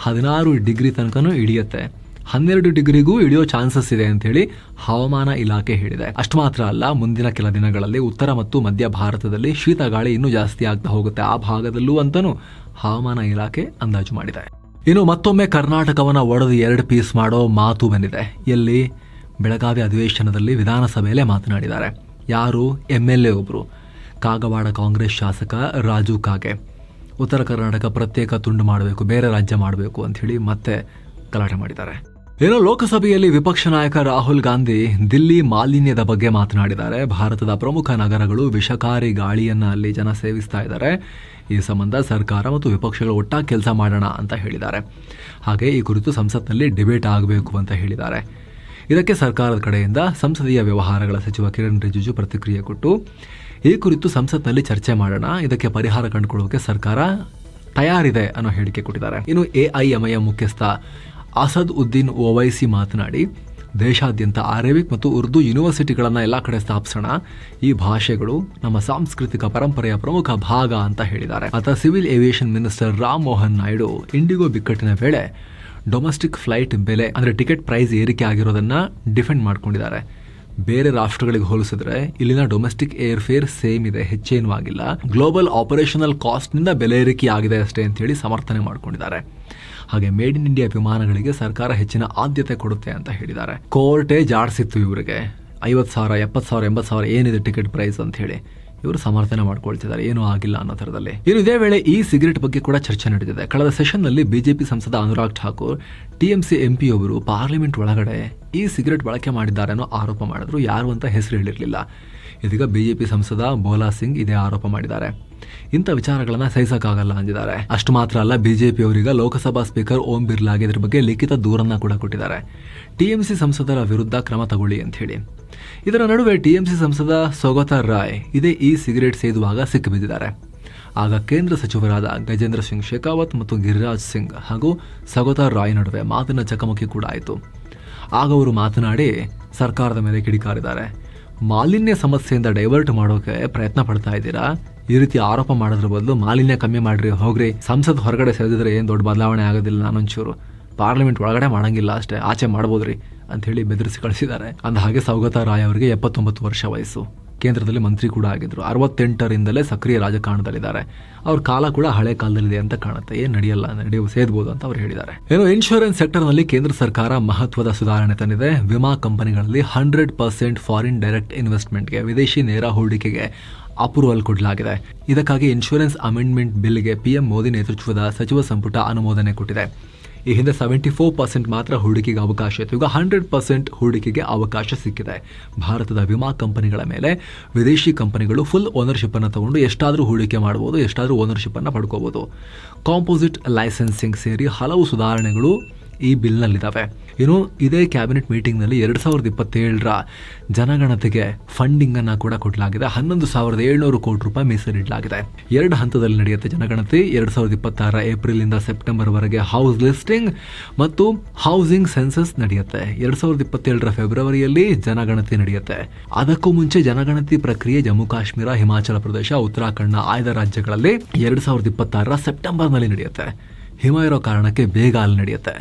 16 ಡಿಗ್ರಿ ತನಕನೂ ಇಳಿಯುತ್ತೆ. 12 ಡಿಗ್ರಿಗೂ ಇಳಿಯೋ ಚಾನ್ಸಸ್ ಇದೆ ಅಂತ ಹೇಳಿ ಹವಾಮಾನ ಇಲಾಖೆ ಹೇಳಿದೆ. ಅಷ್ಟು ಮಾತ್ರ ಅಲ್ಲ, ಮುಂದಿನ ಕೆಲ ದಿನಗಳಲ್ಲಿ ಉತ್ತರ ಮತ್ತು ಮಧ್ಯ ಭಾರತದಲ್ಲಿ ಶೀತ ಗಾಳಿ ಇನ್ನೂ ಜಾಸ್ತಿ ಆಗ್ತಾ ಹೋಗುತ್ತೆ. ಆ ಭಾಗದಲ್ಲೂ ಅಂತಾನೂ ಹವಾಮಾನ ಇಲಾಖೆ ಅಂದಾಜು ಮಾಡಿದೆ. ಇನ್ನು ಮತ್ತೊಮ್ಮೆ ಕರ್ನಾಟಕವನ್ನ ಒಡೆದು 2 ಪೀಸ್ ಮಾಡೋ ಮಾತು ಬಂದಿದೆ. ಎಲ್ಲಿ? ಬೆಳಗಾವಿ ಅಧಿವೇಶನದಲ್ಲಿ ವಿಧಾನಸಭೆಯಲ್ಲೇ ಮಾತನಾಡಿದ್ದಾರೆ. ಯಾರು? MLA ಒಬ್ರು, ಕಾಗವಾಡ ಕಾಂಗ್ರೆಸ್ ಶಾಸಕ ರಾಜು ಕಾಗೆ. ಉತ್ತರ ಕರ್ನಾಟಕ ಪ್ರತ್ಯೇಕ ತುಂಡು ಮಾಡಬೇಕು, ಬೇರೆ ರಾಜ್ಯ ಮಾಡಬೇಕು ಅಂತ ಹೇಳಿ ಮತ್ತೆ ಗಲಾಟೆ ಮಾಡಿದ್ದಾರೆ. ಏನೋ ಲೋಕಸಭೆಯಲ್ಲಿ ವಿಪಕ್ಷ ನಾಯಕ ರಾಹುಲ್ ಗಾಂಧಿ ದಿಲ್ಲಿ ಮಾಲಿನ್ಯದ ಬಗ್ಗೆ ಮಾತನಾಡಿದ್ದಾರೆ. ಭಾರತದ ಪ್ರಮುಖ ನಗರಗಳು ವಿಷಕಾರಿ ಗಾಳಿಯನ್ನ ಅಲ್ಲಿ ಜನ ಸೇವಿಸ್ತಾ ಇದ್ದಾರೆ. ಈ ಸಂಬಂಧ ಸರ್ಕಾರ ಮತ್ತು ವಿಪಕ್ಷಗಳು ಒಟ್ಟಾಗಿ ಕೆಲಸ ಮಾಡೋಣ ಅಂತ ಹೇಳಿದ್ದಾರೆ. ಹಾಗೆ ಈ ಕುರಿತು ಸಂಸತ್ನಲ್ಲಿ ಡಿಬೇಟ್ ಆಗಬೇಕು ಅಂತ ಹೇಳಿದ್ದಾರೆ. ಇದಕ್ಕೆ ಸರ್ಕಾರದ ಕಡೆಯಿಂದ ಸಂಸದೀಯ ವ್ಯವಹಾರಗಳ ಸಚಿವ ಕಿರಣ್ ರಿಜಿಜು ಪ್ರತಿಕ್ರಿಯೆ ಕೊಟ್ಟು, ಈ ಕುರಿತು ಸಂಸತ್ನಲ್ಲಿ ಚರ್ಚೆ ಮಾಡೋಣ, ಇದಕ್ಕೆ ಪರಿಹಾರ ಕಂಡುಕೊಳ್ಳೋಕೆ ಸರ್ಕಾರ ತಯಾರಿದೆ ಅನ್ನೋ ಹೇಳಿಕೆ ಕೊಟ್ಟಿದ್ದಾರೆ. ಇನ್ನು AIMIM ಮುಖ್ಯಸ್ಥ ಅಸದ್ ಉದ್ದೀನ್ ಓವೈಸಿ ಮಾತನಾಡಿ, ದೇಶಾದ್ಯಂತ ಅರೇಬಿಕ್ ಮತ್ತು ಉರ್ದು ಯೂನಿವರ್ಸಿಟಿಗಳನ್ನು ಎಲ್ಲ ಕಡೆ ಸ್ಥಾಪಿಸೋಣ. ಈ ಭಾಷೆಗಳು ನಮ್ಮ ಸಾಂಸ್ಕೃತಿಕ ಪರಂಪರೆಯ ಪ್ರಮುಖ ಭಾಗ ಅಂತ ಹೇಳಿದ್ದಾರೆ. ಆತ civil aviation minister Ram Mohan Naidu IndiGo ಬಿಕ್ಕಟ್ಟಿನ ವೇಳೆ ಡೊಮೆಸ್ಟಿಕ್ ಫ್ಲೈಟ್ ಬೆಲೆ ಅಂದ್ರೆ ಟಿಕೆಟ್ ಪ್ರೈಸ್ ಏರಿಕೆ ಆಗಿರೋದನ್ನ ಡಿಫೆಂಡ್ ಮಾಡ್ಕೊಂಡಿದ್ದಾರೆ. ಬೇರೆ ರಾಷ್ಟ್ರಗಳಿಗೆ ಹೋಲಿಸಿದ್ರೆ ಇಲ್ಲಿನ ಡೊಮೆಸ್ಟಿಕ್ ಏರ್ ಫೇರ್ ಸೇಮ್ ಇದೆ, ಹೆಚ್ಚೇನೂ ಆಗಿಲ್ಲ. ಗ್ಲೋಬಲ್ ಆಪರೇಷನಲ್ ಕಾಸ್ಟ್ ನಿಂದ ಬೆಲೆ ಏರಿಕೆ ಆಗಿದೆ ಅಷ್ಟೇ ಅಂತ ಹೇಳಿ ಸಮರ್ಥನೆ ಮಾಡ್ಕೊಂಡಿದ್ದಾರೆ. ಹಾಗೆ ಮೇಡ್ ಇನ್ ಇಂಡಿಯಾ ವಿಮಾನಗಳಿಗೆ ಸರ್ಕಾರ ಹೆಚ್ಚಿನ ಆದ್ಯತೆ ಕೊಡುತ್ತೆ ಅಂತ ಹೇಳಿದ್ದಾರೆ. ಕೋರ್ಟೇ ಜಾಡಿಸಿತ್ತು ಇವರಿಗೆ 50,000, 70,000, 80,000 ಏನಿದೆ ಟಿಕೆಟ್ ಪ್ರೈಸ್ ಅಂತ ಹೇಳಿ. ಇವರು ಸಮರ್ಥನೆ ಮಾಡ್ಕೊಳ್ತಿದ್ದಾರೆ, ಏನೂ ಆಗಿಲ್ಲ ಅನ್ನೋ ಥರದಲ್ಲಿ. ಇನ್ನು ಇದೇ ವೇಳೆ ಈ ಸಿಗರೆಟ್ ಬಗ್ಗೆ ಕೂಡ ಚರ್ಚೆ ನಡೆದಿದೆ. ಕಳೆದ ಸೆಷನ್ನಲ್ಲಿ ಬಿಜೆಪಿ ಸಂಸದ ಅನುರಾಗ್ ಠಾಕೂರ್ TMC MP ಒಬ್ಬರು ಪಾರ್ಲಿಮೆಂಟ್ ಒಳಗಡೆ ಈ ಸಿಗರೆಟ್ ಬಳಕೆ ಮಾಡಿದ್ದಾರೆ ಅನ್ನೋ ಆರೋಪ ಮಾಡಿದ್ರು. ಯಾರು ಅಂತ ಹೆಸರು ಹೇಳಿರಲಿಲ್ಲ. ಇದೀಗ ಬಿಜೆಪಿ ಸಂಸದ ಬೋಲಾ ಸಿಂಗ್ ಇದೇ ಆರೋಪ ಮಾಡಿದ್ದಾರೆ. ಇಂಥ ವಿಚಾರಗಳನ್ನ ಸಹಿಸಕ್ಕಾಗಲ್ಲ ಅಂದಿದ್ದಾರೆ. ಅಷ್ಟು ಮಾತ್ರ ಅಲ್ಲ, ಬಿಜೆಪಿ ಅವರೀಗ ಲೋಕಸಭಾ ಸ್ಪೀಕರ್ ಓಂ ಬಿರ್ಲಾಗೆ ಇದ್ರ ಬಗ್ಗೆ ಲಿಖಿತ ದೂರನ್ನ ಕೂಡ ಕೊಟ್ಟಿದ್ದಾರೆ. TMC ಸಂಸದರ ವಿರುದ್ಧ ಕ್ರಮ ತಗೊಳ್ಳಿ ಅಂತ ಹೇಳಿ. ಇದರ ನಡುವೆ TMC ಸಂಸದ ಸೌಗತಾ ರಾಯ್ ಇದೇ ಈ ಸಿಗರೇಟ್ ಸೇದುವಾಗ ಸಿಕ್ಕಿಬಿದ್ದಿದ್ದಾರೆ. ಆಗ ಕೇಂದ್ರ ಸಚಿವರಾದ ಗಜೇಂದ್ರ ಸಿಂಗ್ ಶೇಖಾವತ್ ಮತ್ತು ಗಿರಿರಾಜ್ ಸಿಂಗ್ ಹಾಗೂ ಸೌಗತಾ ರಾಯ್ ನಡುವೆ ಮಾತಿನ ಚಕಮಕಿ ಕೂಡ ಆಯಿತು. ಆಗ ಅವರು ಮಾತನಾಡಿ, ಸರ್ಕಾರದ ಮೇಲೆ ಕಿಡಿಕಾರಿದ್ದಾರೆ. ಮಾಲಿನ್ಯ ಸಮಸ್ಯೆಯಿಂದ ಡೈವರ್ಟ್ ಮಾಡೋಕೆ ಪ್ರಯತ್ನ ಪಡ್ತಾ ಇದ್ದೀರಾ, ಈ ರೀತಿ ಆರೋಪ ಮಾಡೋದ್ರ ಬದಲು ಮಾಲಿನ್ಯ ಕಮ್ಮಿ ಮಾಡ್ರಿ, ಹೋಗ್ರಿ, ಸಂಸತ್ ಹೊರಗಡೆ ಸೆಳೆದಿದ್ರೆ ಏನು ದೊಡ್ಡ ಬದಲಾವಣೆ ಆಗೋದಿಲ್ಲ, ನಾನೊಂಚೂರು ಪಾರ್ಲಿಮೆಂಟ್ ಒಳಗಡೆ ಮಾಡಂಗಿಲ್ಲ ಅಷ್ಟೇ, ಆಚೆ ಮಾಡ್ಬೋದ್ರಿ ಅಂತ ಹೇಳಿ ಬೆದರಿಸಿ ಕಳಿಸಿದ್ದಾರೆ. ಅಂದ ಹಾಗೆ ಸೌಗತಾ ರಾಯ್ ಅವರಿಗೆ 79 ವರ್ಷ ವಯಸ್ಸು, ಕೇಂದ್ರದಲ್ಲಿ ಮಂತ್ರಿ ಕೂಡ ಆಗಿದ್ರು, 68ರಿಂದಲೇ ಸಕ್ರಿಯ ರಾಜಕಾರಣದಲ್ಲಿದ್ದಾರೆ. ಅವ್ರ ಕಾಲ ಕೂಡ ಹಳೆ ಕಾಲದಲ್ಲಿದೆ ಅಂತ ಕಾಣುತ್ತೆ, ಏನ್ ಸೇದ್ಬೋದು ಅಂತ ಅವ್ರು ಹೇಳಿದ್ದಾರೆ. ಏನು ಇನ್ಶೂರೆನ್ಸ್ ಸೆಕ್ಟರ್ ನಲ್ಲಿ ಕೇಂದ್ರ ಸರ್ಕಾರ ಮಹತ್ವದ ಸುಧಾರಣೆ ತಂದಿದೆ. ವಿಮಾ ಕಂಪನಿಗಳಲ್ಲಿ 100% ಫಾರಿನ್ ಡೈರೆಕ್ಟ್ ಇನ್ವೆಸ್ಟ್ಮೆಂಟ್ಗೆ, ವಿದೇಶಿ ನೇರ ಹೂಡಿಕೆಗೆ ಅಪ್ರೂವಲ್ ಕೊಡಲಾಗಿದೆ. ಇದಕ್ಕಾಗಿ ಇನ್ಶೂರೆನ್ಸ್ ಅಮೆಂಡ್ಮೆಂಟ್ ಬಿಲ್ಗೆ PM ಮೋದಿ ನೇತೃತ್ವದ ಸಚಿವ ಸಂಪುಟ ಅನುಮೋದನೆ ಕೊಟ್ಟಿದೆ. ಈ ಹಿಂದೆ 74% ಮಾತ್ರ ಹೂಡಿಕೆಗೆ ಅವಕಾಶ ಇತ್ತು, ಈಗ 100% ಹೂಡಿಕೆಗೆ ಅವಕಾಶ ಸಿಕ್ಕಿದೆ. ಭಾರತದ ವಿಮಾ ಕಂಪನಿಗಳ ಮೇಲೆ ವಿದೇಶಿ ಕಂಪನಿಗಳು ಫುಲ್ ಓನರ್ಶಿಪ್ ಅನ್ನು ತಗೊಂಡು ಎಷ್ಟಾದರೂ ಹೂಡಿಕೆ ಮಾಡಬಹುದು, ಎಷ್ಟಾದರೂ ಓನರ್ಶಿಪ್ ಅನ್ನು ಪಡ್ಕೋಬಹುದು. ಕಾಂಪೋಸಿಟ್ ಲೈಸೆನ್ಸಿಂಗ್ ಸೇರಿ ಹಲವು ಸುಧಾರಣೆಗಳು ಈ ಬಿಲ್ನಲ್ಲಿದ್ದಾವೆ. ಇನ್ನು ಇದೇ ಕ್ಯಾಬಿನೆಟ್ ಮೀಟಿಂಗ್ನಲ್ಲಿ 2027ರ ಜನಗಣತಿಗೆ ಫಂಡಿಂಗ್ ಅನ್ನು ಕೂಡ ಕೊಡಲಾಗಿದೆ. 11,700 ಕೋಟಿ ರೂಪಾಯಿ ಮೀಸಲಿಡಲಾಗಿದೆ. 2 ಹಂತದಲ್ಲಿ ನಡೆಯುತ್ತೆ ಜನಗಣತಿ. 2026 ಏಪ್ರಿಲ್ ಸೆಪ್ಟೆಂಬರ್ ವರೆಗೆ ಹೌಸ್ ಲಿಸ್ಟಿಂಗ್ ಮತ್ತು ಹೌಸಿಂಗ್ ಸೆನ್ಸಸ್ ನಡೆಯುತ್ತೆ. 2027ರ ಫೆಬ್ರವರಿಯಲ್ಲಿ ಜನಗಣತಿ ನಡೆಯುತ್ತೆ. ಅದಕ್ಕೂ ಮುಂಚೆ ಜನಗಣತಿ ಪ್ರಕ್ರಿಯೆ ಜಮ್ಮು ಕಾಶ್ಮೀರ, ಹಿಮಾಚಲ ಪ್ರದೇಶ, ಉತ್ತರಾಖಂಡ್ನ ಆಯ್ದ ರಾಜ್ಯಗಳಲ್ಲಿ 2026ರ ಸೆಪ್ಟೆಂಬರ್ನಲ್ಲಿ ನಡೆಯುತ್ತೆ. ಹಿಮ ಇರೋ ಕಾರಣಕ್ಕೆ ಬೇಗ ಅಲ್ಲಿ ನಡೆಯುತ್ತೆ.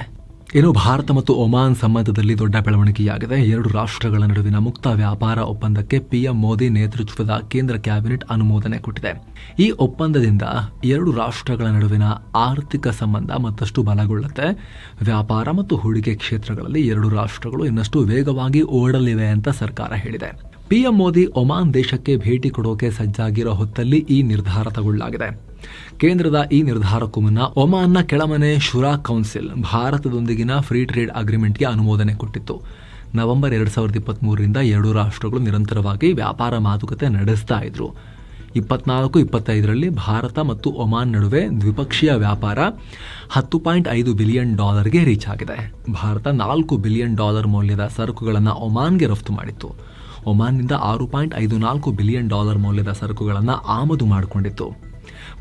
ಇನ್ನು ಭಾರತ ಮತ್ತು ಒಮಾನ್ ಸಂಬಂಧದಲ್ಲಿ ದೊಡ್ಡ ಬೆಳವಣಿಗೆಯಾಗಿದೆ. 2 ರಾಷ್ಟ್ರಗಳ ನಡುವಿನ ಮುಕ್ತ ವ್ಯಾಪಾರ ಒಪ್ಪಂದಕ್ಕೆ PM ಮೋದಿ ನೇತೃತ್ವದ ಕೇಂದ್ರ ಕ್ಯಾಬಿನೆಟ್ ಅನುಮೋದನೆ ಕೊಟ್ಟಿದೆ. ಈ ಒಪ್ಪಂದದಿಂದ 2 ರಾಷ್ಟ್ರಗಳ ನಡುವಿನ ಆರ್ಥಿಕ ಸಂಬಂಧ ಮತ್ತಷ್ಟು ಬಲಗೊಳ್ಳುತ್ತೆ. ವ್ಯಾಪಾರ ಮತ್ತು ಹೂಡಿಕೆ ಕ್ಷೇತ್ರಗಳಲ್ಲಿ 2 ರಾಷ್ಟ್ರಗಳು ಇನ್ನಷ್ಟು ವೇಗವಾಗಿ ಓಡಲಿವೆ ಅಂತ ಸರ್ಕಾರ ಹೇಳಿದೆ. PM ಮೋದಿ ಒಮಾನ್ ದೇಶಕ್ಕೆ ಭೇಟಿ ಕೊಡೋಕೆ ಸಜ್ಜಾಗಿರೋ ಹೊತ್ತಲ್ಲಿ ಈ ನಿರ್ಧಾರ ತಗೊಳ್ಳಲಾಗಿದೆ. ಕೇಂದ್ರದ ಈ ನಿರ್ಧಾರಕ್ಕೂ ಮುನ್ನ ಒಮಾನ್ನ ಕೆಳಮನೆ ಶುರಾ ಕೌನ್ಸಿಲ್ ಭಾರತದೊಂದಿಗಿನ ಫ್ರೀ ಟ್ರೇಡ್ ಅಗ್ರಿಮೆಂಟ್ಗೆ ಅನುಮೋದನೆ ಕೊಟ್ಟಿತ್ತು. ನವೆಂಬರ್ 2023ರಿಂದ 2 ರಾಷ್ಟ್ರಗಳು ನಿರಂತರವಾಗಿ ವ್ಯಾಪಾರ ಮಾತುಕತೆ ನಡೆಸ್ತಾ ಇದ್ರು. 24-25ರಲ್ಲಿ ಭಾರತ ಮತ್ತು ಒಮಾನ್ ನಡುವೆ ದ್ವಿಪಕ್ಷೀಯ ವ್ಯಾಪಾರ $10.5 ಬಿಲಿಯನ್ ರೀಚ್ ಆಗಿದೆ. ಭಾರತ $4 ಬಿಲಿಯನ್ ಮೌಲ್ಯದ ಸರಕುಗಳನ್ನು ಒಮಾನ್ಗೆ ರಫ್ತು ಮಾಡಿತ್ತು. ಒಮಾನ್ನಿಂದ $6.54 ಬಿಲಿಯನ್ ಮೌಲ್ಯದ ಸರಕುಗಳನ್ನು ಆಮದು ಮಾಡಿಕೊಂಡಿತ್ತು.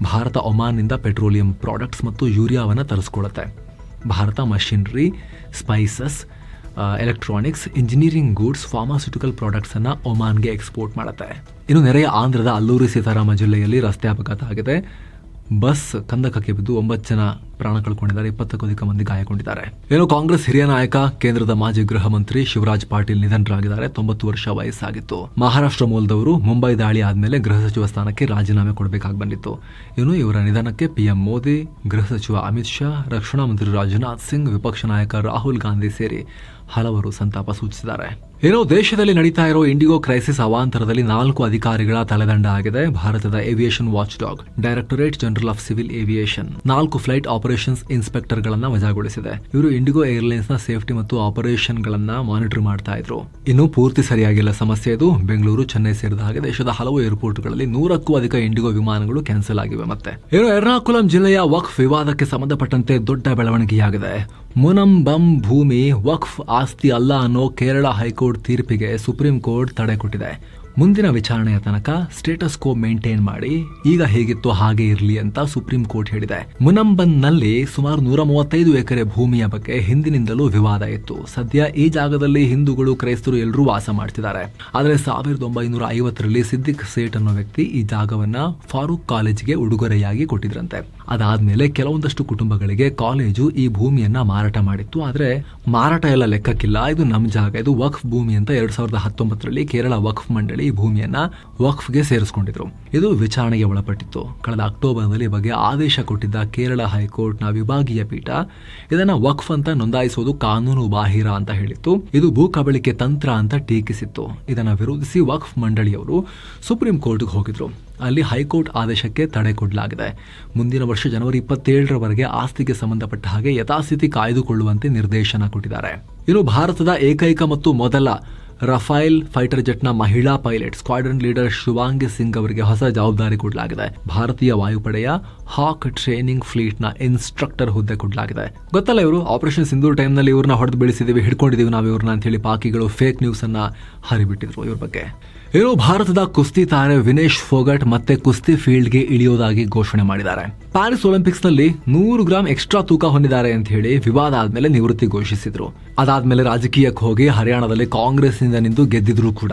ಭಾರತ ಒಮಾನ್ನಿಂದ ಪೆಟ್ರೋಲಿಯಂ ಪ್ರಾಡಕ್ಟ್ಸ್ ಮತ್ತು ಯೂರಿಯಾವನ್ನು ತರಿಸ್ಕೊಳ್ಳುತ್ತೆ. Bharat machinery, spices, electronics, engineering goods, pharmaceutical products ಅನ್ನು ಒಮಾನ್ಗೆ ಎಕ್ಸ್ಪೋರ್ಟ್ ಮಾಡುತ್ತೆ. ಇನ್ನು ನೆರೆಯ ಆಂಧ್ರದ ಅಲ್ಲೂರಿ ಸೀತಾರಾಮ ಜಿಲ್ಲೆಯಲ್ಲಿ ರಸ್ತೆ ಅಪಘಾತ ಆಗಿದೆ. ಬಸ್ ಕಂದಕಕ್ಕೆ ಬಿದ್ದು 9 ಜನ ಪ್ರಾಣ ಕಳ್ಕೊಂಡಿದ್ದಾರೆ, 20ಕ್ಕೂ ಅಧಿಕ ಮಂದಿ ಗಾಯಗೊಂಡಿದ್ದಾರೆ. ಕಾಂಗ್ರೆಸ್ ಹಿರಿಯ ನಾಯಕ, ಕೇಂದ್ರದ ಮಾಜಿ ಗೃಹ ಮಂತ್ರಿ ಶಿವರಾಜ್ ಪಾಟೀಲ್ ನಿಧನರಾಗಿದ್ದಾರೆ. 90 ವರ್ಷ ವಯಸ್ಸಾಗಿತ್ತು. ಮಹಾರಾಷ್ಟ್ರ ಮೂಲದವರು. ಮುಂಬೈ ದಾಳಿ ಆದ್ಮೇಲೆ ಗೃಹ ಸಚಿವ ಸ್ಥಾನಕ್ಕೆ ರಾಜೀನಾಮೆ ಕೊಡಬೇಕಾಗಿ ಬಂದಿತ್ತು. ಇವರ ನಿಧನಕ್ಕೆ PM ಮೋದಿ, ಗೃಹ ಸಚಿವ ಅಮಿತ್ ಶಾ, ರಕ್ಷಣಾ ಮಂತ್ರಿ ರಾಜನಾಥ್ ಸಿಂಗ್, ವಿಪಕ್ಷ ನಾಯಕ ರಾಹುಲ್ ಗಾಂಧಿ ಸೇರಿ ಹಲವರು ಸಂತಾಪ ಸೂಚಿಸಿದ್ದಾರೆ. ದೇಶದಲ್ಲಿ ನಡೀತಾ ಇರೋ ಇಂಡಿಗೋ ಕ್ರೈಸಿಸ್ ಅವಾಂತರದಲ್ಲಿ 4 ಅಧಿಕಾರಿಗಳ ತಲೆದಂಡ ಆಗಿದೆ. ಭಾರತದ aviation watch dog directorate general of civil aviation 4 flight operations inspector ಗಳನ್ನ ವಜಾಗೊಳಿಸಿದೆ. ಇವರು ಇಂಡಿಗೋ ಏರ್ಲೈನ್ಸ್ ನ ಸೇಫ್ಟಿ ಮತ್ತು ಆಪರೇಷನ್ ಗಳನ್ನ ಮಾನಿಟರ್ ಮಾಡ್ತಾ ಇದ್ರು. ಇನ್ನು ಪೂರ್ತಿ ಸರಿಯಾಗಿಲ್ಲ ಸಮಸ್ಯೆ ಇದು. ಬೆಂಗಳೂರು, ಚೆನ್ನೈ ಸೇರಿದ ಹಾಗೆ ದೇಶದ ಹಲವು ಏರ್ಪೋರ್ಟ್ಗಳಲ್ಲಿ 100ಕ್ಕೂ ಅಧಿಕ ಇಂಡಿಗೋ ವಿಮಾನಗಳು ಕ್ಯಾನ್ಸಲ್ ಆಗಿವೆ. ಮತ್ತೆ ಎರ್ನಾಕುಲಂ ಜಿಲ್ಲೆಯ ವಕ್ಫ್ ವಿವಾದಕ್ಕೆ ಸಂಬಂಧಪಟ್ಟಂತೆ ದೊಡ್ಡ ಬೆಳವಣಿಗೆಯಾಗಿದೆ. ಮುನಂಬಂ ಭೂಮಿ ವಕ್ಫ್ ಆಸ್ತಿ ಅಲ್ಲ ಅನ್ನೋ ಕೇರಳ ಹೈಕೋರ್ಟ್ ತೀರ್ಪಿಗೆ ಸುಪ್ರೀಂ ಕೋರ್ಟ್ ತಡೆ ಕೊಟ್ಟಿದೆ. ಮುಂದಿನ ವಿಚಾರಣೆಯ ತನಕ ಸ್ಟೇಟಸ್ ಕೋ ಮೇಂಟೈನ್ ಮಾಡಿ, ಈಗ ಹೇಗಿತ್ತು ಹಾಗೆ ಇರಲಿ ಅಂತ ಸುಪ್ರೀಂ ಕೋರ್ಟ್ ಹೇಳಿದೆ. ಮುನಂಬನ್ನಲ್ಲಿ ಸುಮಾರು 135 ಎಕರೆ ಭೂಮಿಯ ಬಗ್ಗೆ ಹಿಂದಿನಿಂದಲೂ ವಿವಾದ ಇತ್ತು. ಸದ್ಯ ಈ ಜಾಗದಲ್ಲಿ ಹಿಂದೂಗಳು, ಕ್ರೈಸ್ತರು ಎಲ್ಲರೂ ವಾಸ ಮಾಡ್ತಿದ್ದಾರೆ. ಆದರೆ 1950ರಲ್ಲಿ ಸಿದ್ದಿಕ್ ಸೇಠ್ ಅನ್ನೋ ವ್ಯಕ್ತಿ ಈ ಜಾಗವನ್ನ ಫಾರೂಕ್ ಕಾಲೇಜಿಗೆ ಉಡುಗೊರೆಯಾಗಿ ಕೊಟ್ಟಿದ್ರಂತೆ. ಅದಾದ್ಮೇಲೆ ಕೆಲವೊಂದಷ್ಟು ಕುಟುಂಬಗಳಿಗೆ ಕಾಲೇಜು ಈ ಭೂಮಿಯನ್ನ ಮಾರಾಟ ಮಾಡಿತ್ತು. ಆದ್ರೆ ಮಾರಾಟ ಎಲ್ಲ ಲೆಕ್ಕಕ್ಕಿಲ್ಲ, ಇದು ನಮ್ ಜಾಗ, ಇದು ವಕ್ಫ್ ಭೂಮಿ ಅಂತ 2019ರಲ್ಲಿ ಕೇರಳ ವಕ್ಫ್ ಮಂಡಳಿ ಈ ಭೂಮಿಯನ್ನ ವಕ್ಫ್ಗೆ ಸೇರಿಸಿಕೊಂಡಿದ್ರು. ಇದು ವಿಚಾರಣೆಗೆ ಒಳಪಟ್ಟಿತ್ತು. ಕಳೆದ ಅಕ್ಟೋಬರ್ನಲ್ಲಿ ಬಗ್ಗೆ ಆದೇಶ ಕೊಟ್ಟಿದ್ದ ಕೇರಳ ಹೈಕೋರ್ಟ್ನ ವಿಭಾಗೀಯ ಪೀಠ ಇದನ್ನ ವಕ್ಫ್ ಅಂತ ನೋಂದಾಯಿಸುವುದು ಕಾನೂನು ಬಾಹಿರ ಅಂತ ಹೇಳಿತ್ತು. ಇದು ಭೂ ಕಬಳಿಕೆ ತಂತ್ರ ಅಂತ ಟೀಕಿಸಿತ್ತು. ಇದನ್ನ ವಿರೋಧಿಸಿ ವಕ್ಫ್ ಮಂಡಳಿಯವರು ಸುಪ್ರೀಂ ಕೋರ್ಟ್ಗೆ ಹೋಗಿದ್ರು. ಅಲ್ಲಿ ಹೈಕೋರ್ಟ್ ಆದೇಶಕ್ಕೆ ತಡೆ ಕೊಡಲಾಗಿದೆ. ಮುಂದಿನ ವರ್ಷ ಜನವರಿ 27ರವರೆಗೆ ಆಸ್ತಿಗೆ ಸಂಬಂಧಪಟ್ಟ ಹಾಗೆ ಯಥಾಸ್ಥಿತಿ ಕಾಯ್ದುಕೊಳ್ಳುವಂತೆ ನಿರ್ದೇಶನ ಕೊಟ್ಟಿದ್ದಾರೆ. ಇನ್ನು ಭಾರತದ ಏಕೈಕ ಮತ್ತು ಮೊದಲ ರಫೈಲ್ ಫೈಟರ್ ಜೆಟ್ನ ಮಹಿಳಾ pilot squadron leader Shivangi Singh ಅವರಿಗೆ ಹೊಸ ಜವಾಬ್ದಾರಿ ಕೊಡಲಾಗಿದೆ. ಭಾರತೀಯ ವಾಯುಪಡೆಯ ಹಾಕ್ ಟ್ರೈನಿಂಗ್ ಫ್ಲೀಟ್ ನ ಇನ್ಸ್ಟ್ರಕ್ಟರ್ ಹುದ್ದೆ ಕೊಡಲಾಗಿದೆ. ಗೊತ್ತಲ್ಲ, ಇವರು ಆಪರೇಷನ್ ಸಿಂಧೂರ್ ಟೈಮ್ ನಲ್ಲಿ ಇವ್ರನ್ನ ಹೊಡೆದು ಬೀಳಿಸಿದೀವಿ, ಹಿಡ್ಕೊಂಡಿದೀವಿ ನಾವು ಇವ್ರನ್ನ ಅಂತ ಹೇಳಿ ಪಾಕಿಗಳು ಫೇಕ್ ನ್ಯೂಸ್ ಅನ್ನ ಹರಿಬಿಟ್ಟಿದ್ರು ಇವ್ರ ಬಗ್ಗೆ. ಇನ್ನು ಭಾರತದ ಕುಸ್ತಿ ತಾರೆ ವಿನೇಶ್ ಫೋಗಟ್ ಮತ್ತೆ ಕುಸ್ತಿ ಫೀಲ್ಡ್ಗೆ ಇಳಿಯೋದಾಗಿ ಘೋಷಣೆ ಮಾಡಿದ್ದಾರೆ. ಪ್ಯಾರಿಸ್ ಒಲಿಂಪಿಕ್ಸ್ ನಲ್ಲಿ 100 ಗ್ರಾಂ ಎಕ್ಸ್ಟ್ರಾ ತೂಕ ಹೊಂದಿದ್ದಾರೆ ಅಂತ ಹೇಳಿ ವಿವಾದ ಆದ್ಮೇಲೆ ನಿವೃತ್ತಿ ಘೋಷಿಸಿದ್ರು. ಅದಾದ್ಮೇಲೆ ರಾಜಕೀಯಕ್ಕೆ ಹೋಗಿ ಹರಿಯಾಣದಲ್ಲಿ ಕಾಂಗ್ರೆಸ್ನಿಂದ ನಿಂತು ಗೆದ್ದಿದ್ರು ಕೂಡ.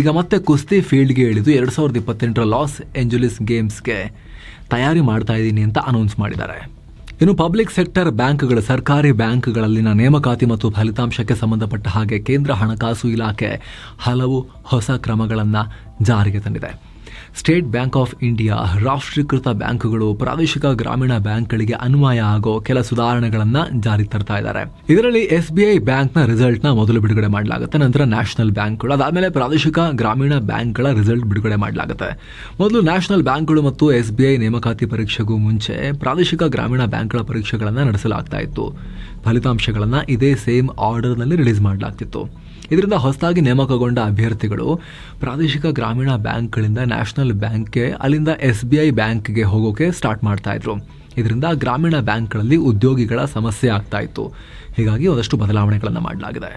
ಈಗ ಮತ್ತೆ ಕುಸ್ತಿ ಫೀಲ್ಡ್ಗೆ ಇಳಿದು 2028ರ ಲಾಸ್ ಏಂಜಲೀಸ್ ಗೇಮ್ಸ್ಗೆ ತಯಾರಿ ಮಾಡ್ತಾ ಇದ್ದೀನಿ ಅಂತ ಅನೌನ್ಸ್ ಮಾಡಿದ್ದಾರೆ. ಇನ್ನು ಪಬ್ಲಿಕ್ ಸೆಕ್ಟರ್ ಬ್ಯಾಂಕ್ಗಳು, ಸರ್ಕಾರಿ ಬ್ಯಾಂಕ್ಗಳಲ್ಲಿನ ನೇಮಕಾತಿ ಮತ್ತು ಫಲಿತಾಂಶಕ್ಕೆ ಸಂಬಂಧಪಟ್ಟ ಹಾಗೆ ಕೇಂದ್ರ ಹಣಕಾಸು ಇಲಾಖೆ ಹಲವು ಹೊಸ ಕ್ರಮಗಳನ್ನು ಜಾರಿಗೆ ತಂದಿದೆ. ಸ್ಟೇಟ್ ಬ್ಯಾಂಕ್ ಆಫ್ ಇಂಡಿಯಾ, ರಾಷ್ಟ್ರೀಕೃತ ಬ್ಯಾಂಕ್ಗಳು, ಪ್ರಾದೇಶಿಕ ಗ್ರಾಮೀಣ ಬ್ಯಾಂಕ್ಗಳಿಗೆ ಅನ್ವಯ ಆಗೋ ಕೆಲ ಸುಧಾರಣೆಗಳನ್ನ ಜಾರಿಗೆ ತರ್ತಾ ಇದ್ದಾರೆ. ಇದರಲ್ಲಿ SBI ಬ್ಯಾಂಕ್ನ ರಿಸಲ್ಟ್ನ ಮೊದಲು ಬಿಡುಗಡೆ ಮಾಡಲಾಗುತ್ತೆ, ನಂತರ ನ್ಯಾಷನಲ್ ಬ್ಯಾಂಕ್ಗಳು, ಅದಾದಮೇಲೆ ಪ್ರಾದೇಶಿಕ ಗ್ರಾಮೀಣ ಬ್ಯಾಂಕ್ಗಳ ರಿಸಲ್ಟ್ ಬಿಡುಗಡೆ ಮಾಡಲಾಗುತ್ತೆ. ಮೊದಲು ನ್ಯಾಷನಲ್ ಬ್ಯಾಂಕ್ಗಳು ಮತ್ತು SBI ನೇಮಕಾತಿ ಪರೀಕ್ಷೆಗೂ ಮುಂಚೆ ಪ್ರಾದೇಶಿಕ ಗ್ರಾಮೀಣ ಬ್ಯಾಂಕ್ಗಳ ಪರೀಕ್ಷೆಗಳನ್ನು ನಡೆಸಲಾಗ್ತಾ ಇತ್ತು. ಫಲಿತಾಂಶಗಳನ್ನು ಇದೇ ಸೇಮ್ ಆರ್ಡರ್ನಲ್ಲಿ ರಿಲೀಸ್ ಮಾಡಲಾಗ್ತಿತ್ತು. ಇದರಿಂದ ಹೊಸದಾಗಿ ನೇಮಕಗೊಂಡ ಅಭ್ಯರ್ಥಿಗಳು ಪ್ರಾದೇಶಿಕ ಗ್ರಾಮೀಣ ಬ್ಯಾಂಕ್ಗಳಿಂದ ನ್ಯಾಷನಲ್ ಬ್ಯಾಂಕ್ಗೆ, ಅಲ್ಲಿಂದ SBI ಬ್ಯಾಂಕ್ಗೆ ಹೋಗೋಕೆ ಸ್ಟಾರ್ಟ್ ಮಾಡ್ತಾ ಇದ್ರು. ಇದರಿಂದ ಗ್ರಾಮೀಣ ಬ್ಯಾಂಕ್ಗಳಲ್ಲಿ ಉದ್ಯೋಗಿಗಳ ಸಮಸ್ಯೆ ಆಗ್ತಾ ಇತ್ತು. ಹೀಗಾಗಿ ಒಂದಷ್ಟು ಬದಲಾವಣೆಗಳನ್ನು ಮಾಡಲಾಗಿದೆ.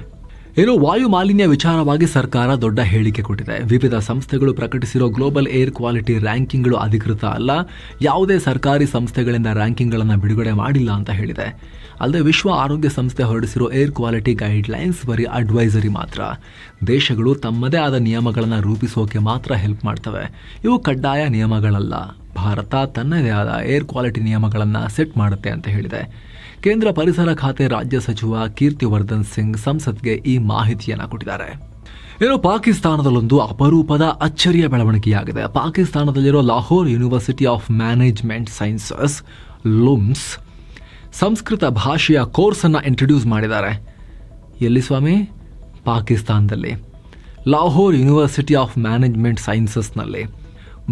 ಇನ್ನು ವಾಯು ಮಾಲಿನ್ಯ ವಿಚಾರವಾಗಿ ಸರ್ಕಾರ ದೊಡ್ಡ ಹೇಳಿಕೆ ಕೊಟ್ಟಿದೆ. ವಿವಿಧ ಸಂಸ್ಥೆಗಳು ಪ್ರಕಟಿಸಿರೋ ಗ್ಲೋಬಲ್ ಏರ್ ಕ್ವಾಲಿಟಿ ರ್ಯಾಂಕಿಂಗ್ಗಳು ಅಧಿಕೃತ ಅಲ್ಲ, ಯಾವುದೇ ಸರ್ಕಾರಿ ಸಂಸ್ಥೆಗಳಿಂದ ರ್ಯಾಂಕಿಂಗ್ಗಳನ್ನು ಬಿಡುಗಡೆ ಮಾಡಿಲ್ಲ ಅಂತ ಹೇಳಿದೆ. ಅಲ್ಲದೆ ವಿಶ್ವ ಆರೋಗ್ಯ ಸಂಸ್ಥೆ ಹೊರಡಿಸಿರೋ ಏರ್ ಕ್ವಾಲಿಟಿ ಗೈಡ್ಲೈನ್ಸ್ ಬರೀ ಅಡ್ವೈಸರಿ ಮಾತ್ರ. ದೇಶಗಳು ತಮ್ಮದೇ ಆದ ನಿಯಮಗಳನ್ನು ರೂಪಿಸೋಕೆ ಮಾತ್ರ ಹೆಲ್ಪ್ ಮಾಡ್ತವೆ, ಇವು ಕಡ್ಡಾಯ ನಿಯಮಗಳಲ್ಲ. ಭಾರತ ತನ್ನದೇ ಆದ ಏರ್ ಕ್ವಾಲಿಟಿ ನಿಯಮಗಳನ್ನು ಸೆಟ್ ಮಾಡುತ್ತೆ ಅಂತ ಹೇಳಿದೆ. ಕೇಂದ್ರ ಪರಿಸರ ಖಾತೆ ರಾಜ್ಯ ಸಚಿವ ಕೀರ್ತಿವರ್ಧನ್ ಸಿಂಗ್ ಸಂಸತ್ಗೆ ಈ ಮಾಹಿತಿಯನ್ನು ಕೊಟ್ಟಿದ್ದಾರೆ. ಇನ್ನು ಪಾಕಿಸ್ತಾನದಲ್ಲೊಂದು ಅಪರೂಪದ ಅಚ್ಚರಿಯ ಬೆಳವಣಿಗೆಯಾಗಿದೆ. ಪಾಕಿಸ್ತಾನದಲ್ಲಿರೋ Lahore university of management sciences LUMS Sanskrit ಭಾಷೆಯ ಕೋರ್ಸನ್ನು ಇಂಟ್ರೊಡ್ಯೂಸ್ ಮಾಡಿದ್ದಾರೆ. ಎಲ್ಲಿ ಸ್ವಾಮಿ? ಪಾಕಿಸ್ತಾನದಲ್ಲಿ ಲಾಹೋರ್ ಯೂನಿವರ್ಸಿಟಿ ಆಫ್ ಮ್ಯಾನೇಜ್ಮೆಂಟ್ ಸೈನ್ಸಸ್ನಲ್ಲಿ.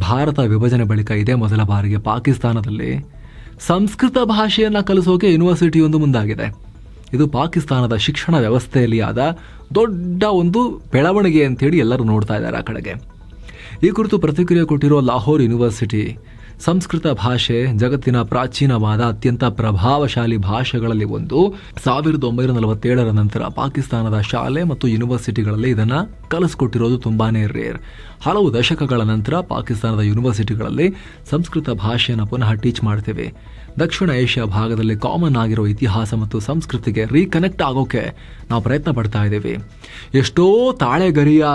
ಭಾರತ ವಿಭಜನೆ ಬಳಿಕ ಇದೇ ಮೊದಲ ಬಾರಿಗೆ ಪಾಕಿಸ್ತಾನದಲ್ಲಿ ಸಂಸ್ಕೃತ ಭಾಷೆಯನ್ನು ಕಲಿಸೋಕೆ ಯೂನಿವರ್ಸಿಟಿಯೊಂದು ಮುಂದಾಗಿದೆ. ಇದು ಪಾಕಿಸ್ತಾನದ ಶಿಕ್ಷಣ ವ್ಯವಸ್ಥೆಯಲ್ಲಿ ಆದ ದೊಡ್ಡ ಒಂದು ಬೆಳವಣಿಗೆ ಅಂತೇಳಿ ಎಲ್ಲರೂ ನೋಡ್ತಾ ಇದ್ದಾರೆ ಆ ಕಡೆಗೆ. ಈ ಕುರಿತು ಪ್ರತಿಕ್ರಿಯೆ ಕೊಟ್ಟಿರೋ ಲಾಹೋರ್ ಯೂನಿವರ್ಸಿಟಿ, ಸಂಸ್ಕೃತ ಭಾಷೆ ಜಗತ್ತಿನ ಪ್ರಾಚೀನವಾದ ಅತ್ಯಂತ ಪ್ರಭಾವಶಾಲಿ ಭಾಷೆಗಳಲ್ಲಿ ಒಂದು. 1947ರ ನಂತರ ಪಾಕಿಸ್ತಾನದ ಶಾಲೆ ಮತ್ತು ಯೂನಿವರ್ಸಿಟಿಗಳಲ್ಲಿ ಇದನ್ನು ಕಲಿಸ್ಕೊಟ್ಟಿರೋದು ತುಂಬಾನೇ ರೇರ್. ಹಲವು ದಶಕಗಳ ನಂತರ ಪಾಕಿಸ್ತಾನದ ಯೂನಿವರ್ಸಿಟಿಗಳಲ್ಲಿ ಸಂಸ್ಕೃತ ಭಾಷೆಯನ್ನು ಪುನಃ ಟೀಚ್ ಮಾಡ್ತೇವೆ. ದಕ್ಷಿಣ ಏಷ್ಯಾ ಭಾಗದಲ್ಲಿ ಕಾಮನ್ ಆಗಿರೋ ಇತಿಹಾಸ ಮತ್ತು ಸಂಸ್ಕೃತಿಗೆ ರೀಕನೆಕ್ಟ್ ಆಗೋಕೆ ನಾವು ಪ್ರಯತ್ನ ಪಡ್ತಾ ಇದ್ದೀವಿ. ಎಷ್ಟೋ ತಾಳೆಗರಿಯ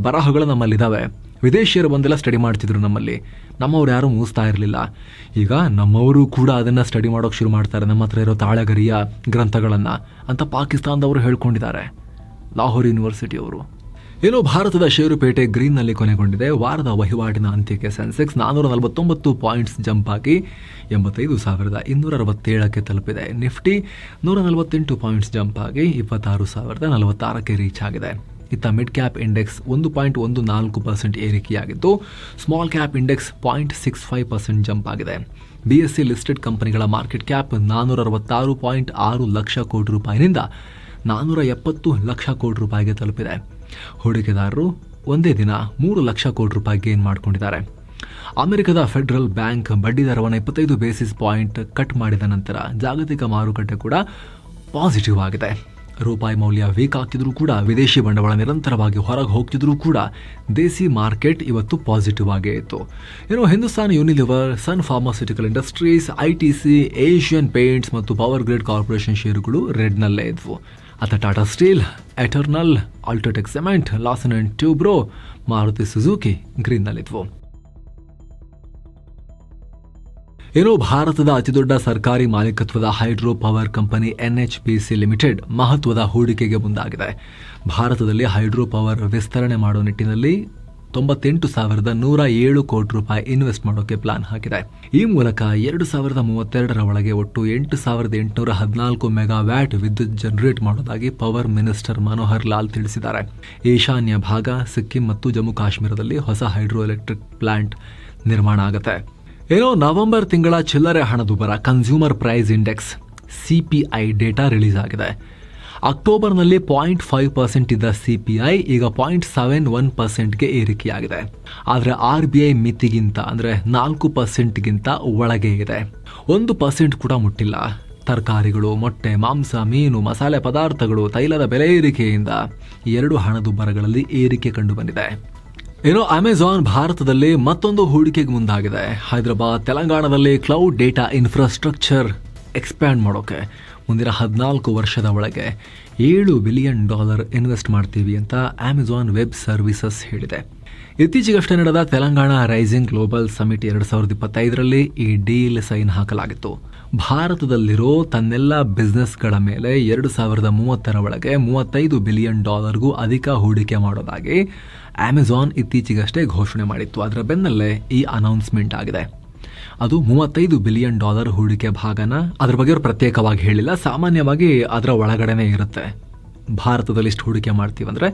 ಬರಹಗಳು ನಮ್ಮಲ್ಲಿದ್ದಾವೆ. ವಿದೇಶಿಯರು ಬಂದೆಲ್ಲ ಸ್ಟಡಿ ಮಾಡ್ತಿದ್ರು ನಮ್ಮಲ್ಲಿ, ನಮ್ಮವ್ರು ಯಾರೂ ಮುಗಿಸ್ತಾ ಇರಲಿಲ್ಲ. ಈಗ ನಮ್ಮವರು ಕೂಡ ಅದನ್ನು ಸ್ಟಡಿ ಮಾಡೋಕೆ ಶುರು ಮಾಡ್ತಾರೆ, ನಮ್ಮ ಹತ್ರ ಇರೋ ತಾಳೆಗರಿಯ ಗ್ರಂಥಗಳನ್ನು ಅಂತ ಪಾಕಿಸ್ತಾನದವರು ಹೇಳ್ಕೊಂಡಿದ್ದಾರೆ, ಲಾಹೋರ್ ಯೂನಿವರ್ಸಿಟಿಯವರು. ಇನ್ನು ಭಾರತದ ಷೇರುಪೇಟೆ ಗ್ರೀನ್ನಲ್ಲಿ ಕೊನೆಗೊಂಡಿದೆ. ವಾರದ ವಹಿವಾಟಿನ ಅಂತ್ಯಕ್ಕೆ ಸೆನ್ಸೆಕ್ಸ್ 449 ಪಾಯಿಂಟ್ಸ್ ಜಂಪ್ ಆಗಿ 85,267ಕ್ಕೆ ತಲುಪಿದೆ. ನಿಫ್ಟಿ 148 ಪಾಯಿಂಟ್ಸ್ ಜಂಪ್ ಆಗಿ 26,046ಕ್ಕೆ ರೀಚ್ ಆಗಿದೆ. ಇತ್ತ ಮಿಡ್ ಕ್ಯಾಪ್ ಇಂಡೆಕ್ಸ್ 1.14% ಏರಿಕೆಯಾಗಿದ್ದು, ಸ್ಮಾಲ್ ಕ್ಯಾಪ್ ಇಂಡೆಕ್ಸ್ 0.65% ಜಂಪ್ ಆಗಿದೆ. BSE ಲಿಸ್ಟೆಡ್ ಕಂಪನಿಗಳ ಮಾರ್ಕೆಟ್ ಕ್ಯಾಪ್ 466.6 ಲಕ್ಷ ಕೋಟಿ ರೂಪಾಯಿನಿಂದ 470 ಲಕ್ಷ ಕೋಟಿ ರೂಪಾಯಿಗೆ ತಲುಪಿದೆ. ಹೂಡಿಕೆದಾರರು ಒಂದೇ ದಿನ 3 ಲಕ್ಷ ಕೋಟಿ ರೂಪಾಯಿ ಗೇನ್ ಮಾಡಿಕೊಂಡಿದ್ದಾರೆ. ಅಮೆರಿಕದ ಫೆಡರಲ್ ಬ್ಯಾಂಕ್ ಬಡ್ಡಿ ದರವನ್ನು 25 ಬೇಸಿಸ್ ಪಾಯಿಂಟ್ ಕಟ್ ಮಾಡಿದ ನಂತರ ಜಾಗತಿಕ ಮಾರುಕಟ್ಟೆ ಕೂಡ ಪಾಸಿಟಿವ್ ಆಗಿದೆ. ರೂಪಾಯಿ ಮೌಲ್ಯ ವೀಕ್ ಆಗ್ತಿದ್ರೂ ಕೂಡ, ವಿದೇಶಿ ಬಂಡವಾಳ ನಿರಂತರವಾಗಿ ಹೊರಗೆ ಹೋಗ್ತಿದ್ರೂ ಕೂಡ ದೇಸಿ ಮಾರ್ಕೆಟ್ ಇವತ್ತು ಪಾಸಿಟಿವ್ ಆಗೇ ಇತ್ತು. ಇನ್ನು Hindustan Unilever, Sun Pharmaceutical Industries, ITC, Asian Paints ಮತ್ತು ಪವರ್ ಗ್ರಿಡ್ ಕಾರ್ಪೊರೇಷನ್ ಷೇರುಗಳು ರೆಡ್ನಲ್ಲೇ ಇದ್ವು. ಅತ್ತ Tata Steel, Eternal, UltraTech Cement, Larsen and Toubro, Maruti Suzuki ಗ್ರೀನ್ನಲ್ಲಿದ್ವು. ಇನ್ನು ಭಾರತದ ಅತಿದೊಡ್ಡ ಸರ್ಕಾರಿ ಮಾಲೀಕತ್ವದ hydro power company NHPC limited ಮಹತ್ವದ ಹೂಡಿಕೆಗೆ ಮುಂದಾಗಿದೆ. ಭಾರತದಲ್ಲಿ ಹೈಡ್ರೋ ಪವರ್ ವಿಸ್ತರಣೆ ಮಾಡುವ ನಿಟ್ಟಿನಲ್ಲಿ 98,107 ಕೋಟಿ ರೂಪಾಯಿ ಇನ್ವೆಸ್ಟ್ ಮಾಡೋಕೆ ಪ್ಲಾನ್ ಹಾಕಿದೆ. ಈ ಮೂಲಕ 2032ರ ಒಳಗೆ ಒಟ್ಟು 8,814 ಮೆಗಾವ್ಯಾಟ್ ವಿದ್ಯುತ್ ಜನರೇಟ್ ಮಾಡೋದಾಗಿ ಪವರ್ ಮಿನಿಸ್ಟರ್ ಮನೋಹರ್ ಲಾಲ್ ತಿಳಿಸಿದ್ದಾರೆ. ಈಶಾನ್ಯ ಭಾಗ, ಸಿಕ್ಕಿಂ ಮತ್ತು ಜಮ್ಮು ಕಾಶ್ಮೀರದಲ್ಲಿ ಹೊಸ ಹೈಡ್ರೋ ಎಲೆಕ್ಟ್ರಿಕ್ ಪ್ಲಾಂಟ್ ನಿರ್ಮಾಣ ಆಗುತ್ತೆ. ಏನೋ ನವೆಂಬರ್ ತಿಂಗಳ ಚಿಲ್ಲರೆ ಹಣದುಬ್ಬರ consumer price index CPI data release ಆಗಿದೆ. ಅಕ್ಟೋಬರ್ನಲ್ಲಿ 0.5% ಇದ್ದ CPI ಈಗ 0.71%ಗೆ ಏರಿಕೆಯಾಗಿದೆ. ಆದರೆ RBI ಮಿತಿಗಿಂತ ಅಂದರೆ 4%ಗಿಂತ ಒಳಗೆ ಇದೆ. 1% ಕೂಡ ಮುಟ್ಟಿಲ್ಲ. ತರಕಾರಿಗಳು, ಮೊಟ್ಟೆ, ಮಾಂಸ, ಮೀನು, ಮಸಾಲೆ ಪದಾರ್ಥಗಳು, ತೈಲದ ಬೆಲೆ ಏರಿಕೆಯಿಂದ 2 ಹಣದುಬ್ಬರಗಳಲ್ಲಿ ಏರಿಕೆ ಕಂಡುಬಂದಿದೆ. ಏನೋ ಅಮೆಜಾನ್ ಭಾರತದಲ್ಲಿ ಮತ್ತೊಂದು ಹೂಡಿಕೆಗೆ ಮುಂದಾಗಿದೆ. ಹೈದರಾಬಾದ್, ತೆಲಂಗಾಣದಲ್ಲಿ ಕ್ಲೌಡ್ ಡೇಟಾ ಇನ್ಫ್ರಾಸ್ಟ್ರಕ್ಚರ್ ಎಕ್ಸ್ಪ್ಯಾಂಡ್ ಮಾಡೋಕೆ ಮುಂದಿನ 14 ವರ್ಷದ ಒಳಗೆ $7 ಬಿಲಿಯನ್ ಇನ್ವೆಸ್ಟ್ ಮಾಡ್ತೀವಿ ಅಂತ ಅಮೆಜಾನ್ ವೆಬ್ ಸರ್ವಿಸಸ್ ಹೇಳಿದೆ. ಇತ್ತೀಚೆಗಷ್ಟೇ ನಡೆದ ತೆಲಂಗಾಣ ರೈಸಿಂಗ್ ಗ್ಲೋಬಲ್ ಸಮಿಟ್ 2025ರಲ್ಲಿ ಈ ಡೀಲ್ ಸೈನ್ ಹಾಕಲಾಗಿತ್ತು. ಭಾರತದಲ್ಲಿರೋ ತನ್ನೆಲ್ಲ ಬಿಸ್ನೆಸ್ಗಳ ಮೇಲೆ 2030ರ ಒಳಗೆ $35 ಬಿಲಿಯನ್ ಅಧಿಕ ಹೂಡಿಕೆ ಮಾಡೋದಾಗಿ ಅಮೆಜಾನ್ ಇತ್ತೀಚೆಗಷ್ಟೇ ಘೋಷಣೆ ಮಾಡಿತ್ತು. ಅದರ ಬೆನ್ನಲ್ಲೇ ಈ ಅನೌನ್ಸ್ಮೆಂಟ್ ಆಗಿದೆ. ಅದು $35 ಬಿಲಿಯನ್ ಹೂಡಿಕೆ ಭಾಗನ ಅದ್ರ ಬಗ್ಗೆ ಅವರು ಪ್ರತ್ಯೇಕವಾಗಿ ಹೇಳಿಲ್ಲ. ಸಾಮಾನ್ಯವಾಗಿ ಅದರ ಒಳಗಡೆನೆ ಇರುತ್ತೆ. ಭಾರತದಲ್ಲಿ ಇಷ್ಟು ಹೂಡಿಕೆ ಮಾಡ್ತೀವಂದ್ರೆ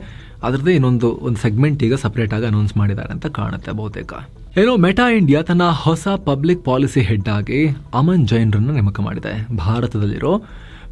ಅದರದ್ದೇ ಒಂದು ಸೆಗ್ಮೆಂಟ್ ಈಗ ಸಪರೇಟ್ ಆಗಿ ಅನೌನ್ಸ್ ಮಾಡಿದ್ದಾರೆ ಅಂತ ಕಾಣುತ್ತೆ ಬಹುತೇಕ. ಏನೋ ಮೆಟಾ ಇಂಡಿಯಾ ತನ್ನ ಹೊಸ ಪಬ್ಲಿಕ್ ಪಾಲಿಸಿ ಹೆಡ್ ಆಗಿ ಅಮನ್ ಜೈನ್ರನ್ನು ನೇಮಕ ಮಾಡಿದೆ. ಭಾರತದಲ್ಲಿರೋ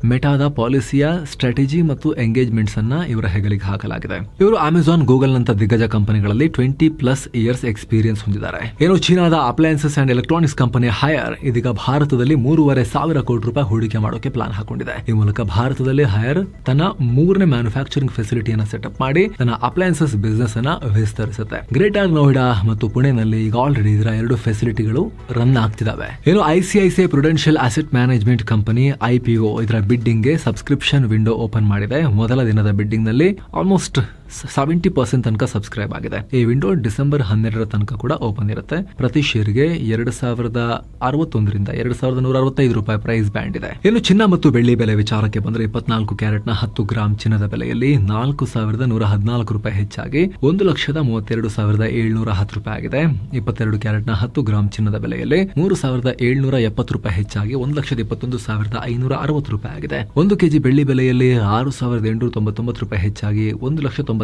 ಮೆಟಾದ ಪಾಲಿಸಿಯ ಸ್ಟ್ರಾಟಜಿ ಮತ್ತು ಎಂಗೇಜ್ಮೆಂಟ್ಸ್ ಅನ್ನ ಇವರ ಹೆಗಲಿಗೆ ಹಾಕಲಾಗಿದೆ. ಇವರು ಅಮೆಜಾನ್, ಗೂಗಲ್ ನಂತ ದಿಗ್ಗಜ ಕಂಪನಿಗಳಲ್ಲಿ 20+ ಇಯರ್ಸ್ ಎಕ್ಸ್ಪೀರಿಯನ್ಸ್ ಹೊಂದಿದ್ದಾರೆ. ಏನೋ ಚೀನಾದ appliances and electronics company Haier ಇದೀಗ ಭಾರತದಲ್ಲಿ $3,500 ಕೋಟಿ ಹೂಡಿಕೆ ಮಾಡೋಕೆ ಪ್ಲಾನ್ ಹಾಕೊಂಡಿದೆ. ಈ ಮೂಲಕ ಭಾರತದಲ್ಲಿ ಹೈರ್ ತನ್ನ 3ನೇ ಮ್ಯಾನುಫ್ಯಾಕ್ಚರಿಂಗ್ ಫೆಸಿಲಿಟಿಯನ್ನು ಸೆಟಪ್ ಮಾಡಿ ತನ್ನ ಅಪ್ಲಯನ್ಸಸ್ ಬಿಸ್ನೆಸ್ ಅನ್ನ ವಿಸ್ತರಿಸುತ್ತೆ. ಗ್ರೇಟರ್ ನೋಯ್ಡಾ ಮತ್ತು ಪುಣೆನಲ್ಲಿ ಈಗ ಆಲ್ರೆಡಿ ಇದರ 2 ಫೆಸಿಲಿಟಿಗಳು ರನ್ ಆಗ್ತಿದಾವೆ. ಏನೋ ICICI Prudential asset management company IPO ಇದರ ಬಿಡ್ಡಿಂಗ್ ಗೆ ಸಬ್ಸ್ಕ್ರಿಪ್ಷನ್ ವಿಂಡೋ ಓಪನ್ ಮಾಡಿದೆ. ಮೊದಲ ದಿನದ ಬಿಡ್ಡಿಂಗ್ ನಲ್ಲಿ ಆಲ್ಮೋಸ್ಟ್ 70% ತನಕ ಸಬ್ಸ್ಕ್ರೈಬ್ ಆಗಿದೆ. ಈ ವಿಂಡೋ ಡಿಸೆಂಬರ್ 12ರ ತನಕ ಕೂಡ ಓಪನ್ ಇರುತ್ತೆ. ಪ್ರತಿ ಶೇರ್ಗೆ $2,061ರಿಂದ $2,165 ಪ್ರೈಸ್ ಬ್ಯಾಂಡ್ ಇದೆ. ಇನ್ನು ಚಿನ್ನ ಮತ್ತು ಬೆಳ್ಳಿ ಬೆಲೆ ವಿಚಾರಕ್ಕೆ ಬಂದ್ರೆ 24 ಕ್ಯಾರೆಟ್ನ 10 ಗ್ರಾಂ ಚಿನ್ನದ ಬೆಲೆಯಲ್ಲಿ $4,114 ಹೆಚ್ಚಾಗಿ $1,32,710 ಆಗಿದೆ. 22 ಕ್ಯಾರೆಟ್ನ 10 ಗ್ರಾಂ ಚಿನ್ನದ ಬೆಲೆಯಲ್ಲಿ $3,770 ಹೆಚ್ಚಾಗಿ $1,21,560 ಆಗಿದೆ. 1 ಕೆಜಿ ಬೆಳ್ಳಿ ಬೆಲೆಯಲ್ಲಿ $6,899 ಹೆಚ್ಚಾಗಿ $1,95,180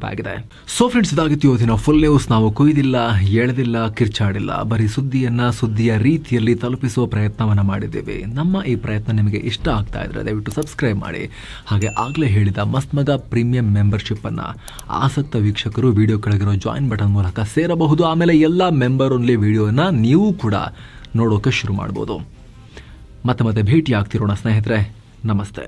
ಆಗಿದೆ. ಸೊ ಫ್ರೆಂಡ್ಸ್, ಇದಾಗಿತ್ತು ಇವತ್ತಿನ ಫುಲ್ ನ್ಯೂಸ್. ನಾವು ಕೊಯ್ದಿಲ್ಲ, ಎಳೆದಿಲ್ಲ, ಕಿರ್ಚಾಡಿಲ್ಲ, ಬರೀ ಸುದ್ದಿಯ ರೀತಿಯಲ್ಲಿ ತಲುಪಿಸುವ ಪ್ರಯತ್ನವನ್ನ ಮಾಡಿದ್ದೇವೆ. ನಮ್ಮ ಈ ಪ್ರಯತ್ನ ನಿಮಗೆ ಇಷ್ಟ ಆಗ್ತಾ ಇದ್ರೆ ದಯವಿಟ್ಟು ಸಬ್ಸ್ಕ್ರೈಬ್ ಮಾಡಿ. ಹಾಗೆ ಆಗ್ಲೇ ಹೇಳಿದ ಮಸ್ತ್ ಮಗ ಪ್ರೀಮಿಯಂ ಮೆಂಬರ್ಶಿಪ್ ಅನ್ನ ಆಸಕ್ತ ವೀಕ್ಷಕರು ವಿಡಿಯೋ ಕೆಳಗಿರೋ ಜಾಯಿನ್ ಬಟನ್ ಮೂಲಕ ಸೇರಬಹುದು. ಆಮೇಲೆ ಎಲ್ಲ ಮೆಂಬರ್ ಓನ್ಲಿ ವಿಡಿಯೋನ ನೀವು ಕೂಡ ನೋಡೋಕೆ ಶುರು ಮಾಡಬಹುದು. ಮತ್ತೆ ಭೇಟಿ ಆಗ್ತಿರೋಣ ಸ್ನೇಹಿತರೆ. ನಮಸ್ತೆ.